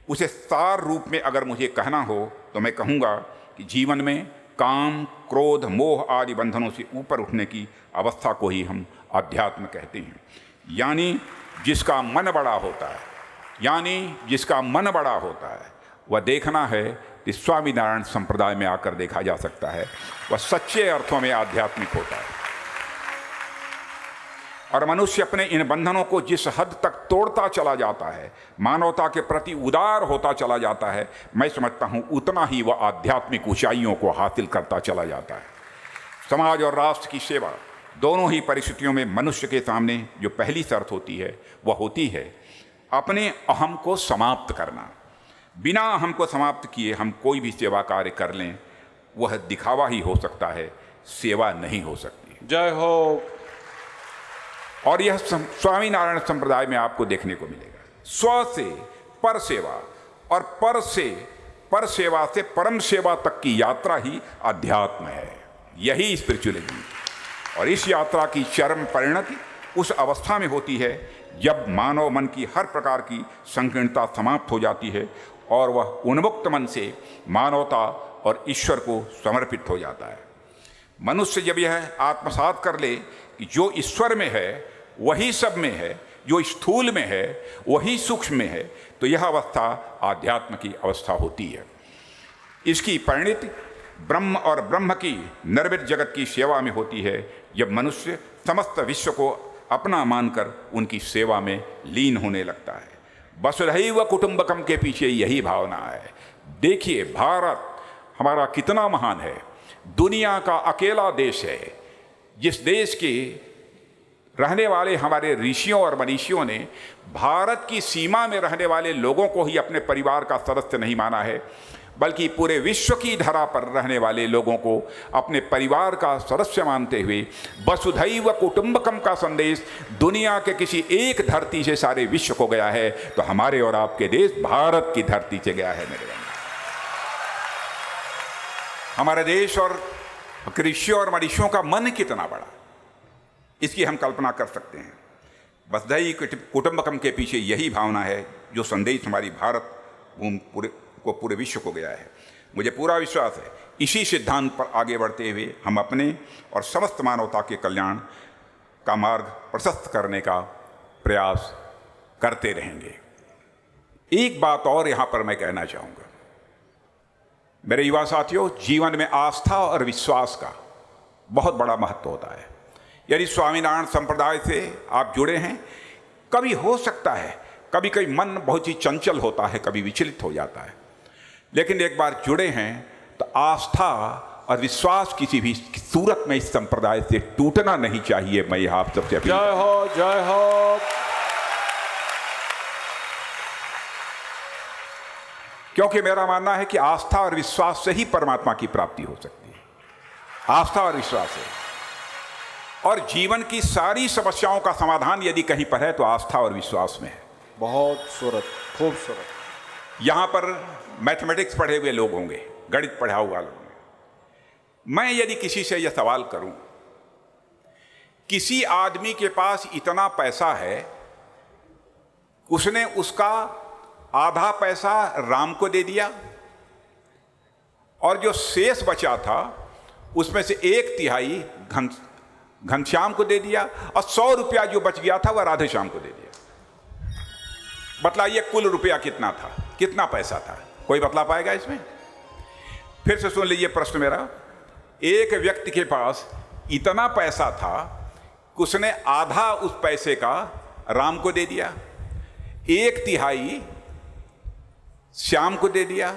H: उसे सार रूप में अगर मुझे कहना हो तो मैं कहूँगा कि जीवन में काम, क्रोध, मोह आदि बंधनों से ऊपर उठने की अवस्था को ही हम अध्यात्म कहते हैं। यानी जिसका मन बड़ा होता है वह देखना है कि स्वामीनारायण संप्रदाय में आकर देखा जा सकता है, वह सच्चे अर्थों में आध्यात्मिक होता है। और मनुष्य अपने इन बंधनों को जिस हद तक तोड़ता चला जाता है, मानवता के प्रति उदार होता चला जाता है, मैं समझता हूँ उतना ही वह आध्यात्मिक ऊंचाइयों को हासिल करता चला जाता है। समाज और राष्ट्र की सेवा दोनों ही परिस्थितियों में मनुष्य के सामने जो पहली शर्त होती है वह होती है अपने अहम को समाप्त करना। बिना अहम को समाप्त किए हम कोई भी सेवा कार्य कर लें वह दिखावा ही हो सकता है, सेवा नहीं हो सकती।
D: जय हो।
H: और यह स्वामीनारायण संप्रदाय में आपको देखने को मिलेगा। स्व से पर सेवा और पर से पर सेवा से परम सेवा तक की यात्रा ही अध्यात्म है, यही स्पिरिचुअलिज्म। और इस यात्रा की चरम परिणति उस अवस्था में होती है जब मानव मन की हर प्रकार की संकीर्णता समाप्त हो जाती है और वह उन्मुक्त मन से मानवता और ईश्वर को समर्पित हो जाता है। मनुष्य जब यह आत्मसात कर ले कि जो ईश्वर में है वही सब में है, जो स्थूल में है वही सूक्ष्म में है, तो यह अवस्था आध्यात्म की अवस्था होती है। इसकी परिणति ब्रह्म और ब्रह्म की निर्मित जगत की सेवा में होती है, जब मनुष्य समस्त विश्व को अपना मानकर उनकी सेवा में लीन होने लगता है। वसुधैव कुटुंबकम के पीछे यही भावना है। देखिए भारत हमारा कितना महान है, दुनिया का अकेला देश है जिस देश के रहने वाले हमारे ऋषियों और मनीषियों ने भारत की सीमा में रहने वाले लोगों को ही अपने परिवार का सदस्य नहीं माना है, बल्कि पूरे विश्व की धरा पर रहने वाले लोगों को अपने परिवार का सदस्य मानते हुए वसुधैव कुटुंबकम का संदेश दुनिया के किसी एक धरती से सारे विश्व को गया है, तो हमारे और आपके देश भारत की धरती से गया है। मेरे बंधु, हमारे देश और ऋषियों और मनीषियों का मन कितना बड़ा, इसकी हम कल्पना कर सकते हैं। वसुधैव कुटुंबकम के पीछे यही भावना है जो संदेश हमारी भारत भूमि पूरे विश्व को गया है। मुझे पूरा विश्वास है इसी सिद्धांत पर आगे बढ़ते हुए हम अपने और समस्त मानवता के कल्याण का मार्ग प्रशस्त करने का प्रयास करते रहेंगे। एक बात और यहाँ पर मैं कहना चाहूँगा, मेरे युवा साथियों, जीवन में आस्था और विश्वास का बहुत बड़ा महत्व होता है। यदि स्वामीनारायण संप्रदाय से आप जुड़े हैं, कभी हो सकता है कभी कभी मन बहुत ही चंचल होता है, कभी विचलित हो जाता है, लेकिन एक बार जुड़े हैं तो आस्था और विश्वास किसी भी सूरत में इस संप्रदाय से टूटना नहीं चाहिए। मैं यह आप सबसे अपील।
D: जय हो, जय हो।
H: क्योंकि मेरा मानना है कि आस्था और विश्वास से ही परमात्मा की प्राप्ति हो सकती है। आस्था और विश्वास से, और जीवन की सारी समस्याओं का समाधान यदि कहीं पर है तो आस्था और विश्वास में है।
B: बहुत खूबसूरत।
H: यहाँ पर मैथमेटिक्स पढ़े हुए लोग होंगे, गणित पढ़ा हुआ लोग होंगे। मैं यदि किसी से यह सवाल करूं किसी आदमी के पास इतना पैसा है, उसने उसका आधा पैसा राम को दे दिया और जो शेष बचा था उसमें से 1/3 घनश्याम को दे दिया और 100 रुपया जो बच गया था वह राधेश्याम को दे दिया। बतलाइए कुल रुपया कितना था, कितना पैसा था? कोई बतला पाएगा इसमें? फिर से सुन लीजिए प्रश्न मेरा। एक व्यक्ति के पास इतना पैसा था कि उसने आधा उस पैसे का राम को दे दिया, 1/3 श्याम को दे दिया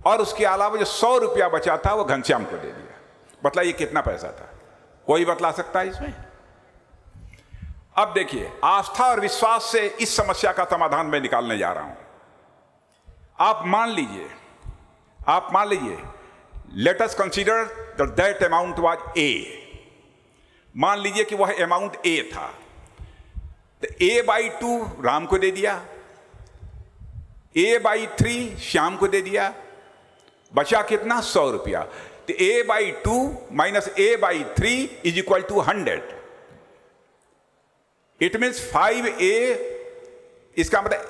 H: और उसके अलावा जो 100 रुपया बचा था वो घनश्याम को दे दिया। बतलाइए कितना पैसा था? कोई बतला सकता है इसमें? अब देखिए, आस्था और विश्वास से इस समस्या का समाधान मैं निकालने जा रहा हूं। आप मान लीजिए let us consider that amount was a. मान लीजिए कि वह अमाउंट ए था, तो A/2 राम को दे दिया, A/3 श्याम को दे दिया, बचा कितना? 100 रुपया। तो A/2 minus A/3 is equal to 100। It means 5A। इसका मतलब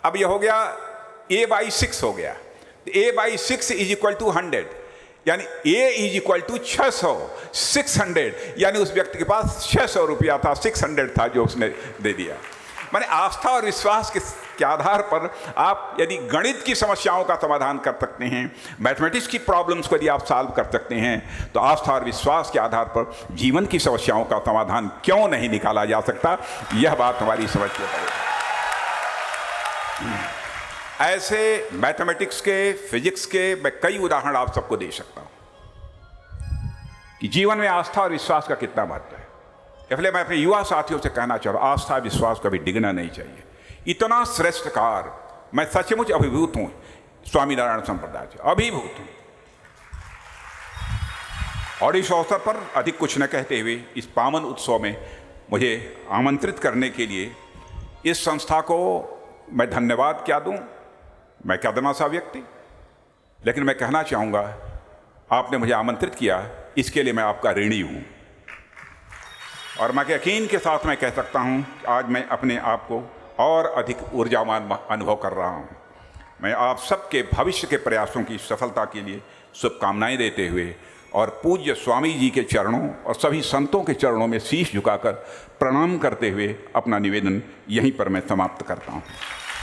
H: अब यह हो गया A/6 हो गया। तो A/6 इज इक्वल टू 100, यानी A इज इक्वल टू 600, 600, यानी उस व्यक्ति के पास 600 रुपया था, 600 था जो उसने दे दिया। माने आस्था और विश्वास के आधार पर आप यदि गणित की समस्याओं का समाधान कर सकते हैं, मैथमेटिक्स की प्रॉब्लम्स को यदि आप सॉल्व कर सकते हैं, तो आस्था और विश्वास के आधार पर जीवन की समस्याओं का समाधान क्यों नहीं निकाला जा सकता? यह बात हमारी समझ के पड़े। ऐसे मैथमेटिक्स के, फिजिक्स के मैं कई उदाहरण आप सबको दे सकता हूं कि जीवन में आस्था और विश्वास का कितना महत्व है। इसलिए मैं अपने युवा साथियों से कहना चाह रहा हूं, आस्था विश्वास कभी डिगना नहीं चाहिए। इतना श्रेष्ठ कार्य, मैं सचमुच अभिभूत हूं स्वामीनारायण संप्रदाय से, अभिभूत हूं। और इस अवसर पर अधिक कुछ न कहते हुए इस पावन उत्सव में मुझे आमंत्रित करने के लिए इस संस्था को मैं धन्यवाद क्या दूं, मैं क्या देना सा व्यक्ति, लेकिन मैं कहना चाहूँगा आपने मुझे आमंत्रित किया, इसके लिए मैं आपका ऋणी हूँ। और मैं यकीन के साथ मैं कह सकता हूँ कि आज मैं अपने आप को और अधिक ऊर्जावान अनुभव कर रहा हूँ। मैं आप सबके भविष्य के प्रयासों की सफलता के लिए शुभकामनाएं देते हुए और पूज्य स्वामी जी के चरणों और सभी संतों के चरणों में शीश झुकाकर प्रणाम करते हुए अपना निवेदन यहीं पर मैं समाप्त करता हूँ।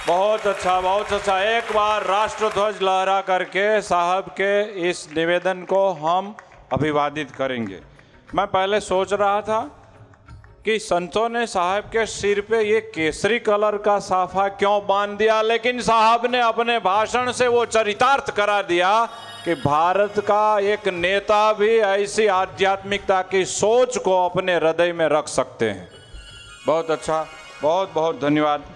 D: बहुत अच्छा, बहुत अच्छा। एक बार राष्ट्रध्वज लहरा करके साहब के इस निवेदन को हम अभिवादित करेंगे। मैं पहले सोच रहा था कि संतों ने साहब के सिर पे ये केसरी कलर का साफा क्यों बांध दिया, लेकिन साहब ने अपने भाषण से वो चरितार्थ करा दिया कि भारत का एक नेता भी ऐसी आध्यात्मिकता की सोच को अपने हृदय में रख सकते हैं। बहुत अच्छा, बहुत बहुत धन्यवाद।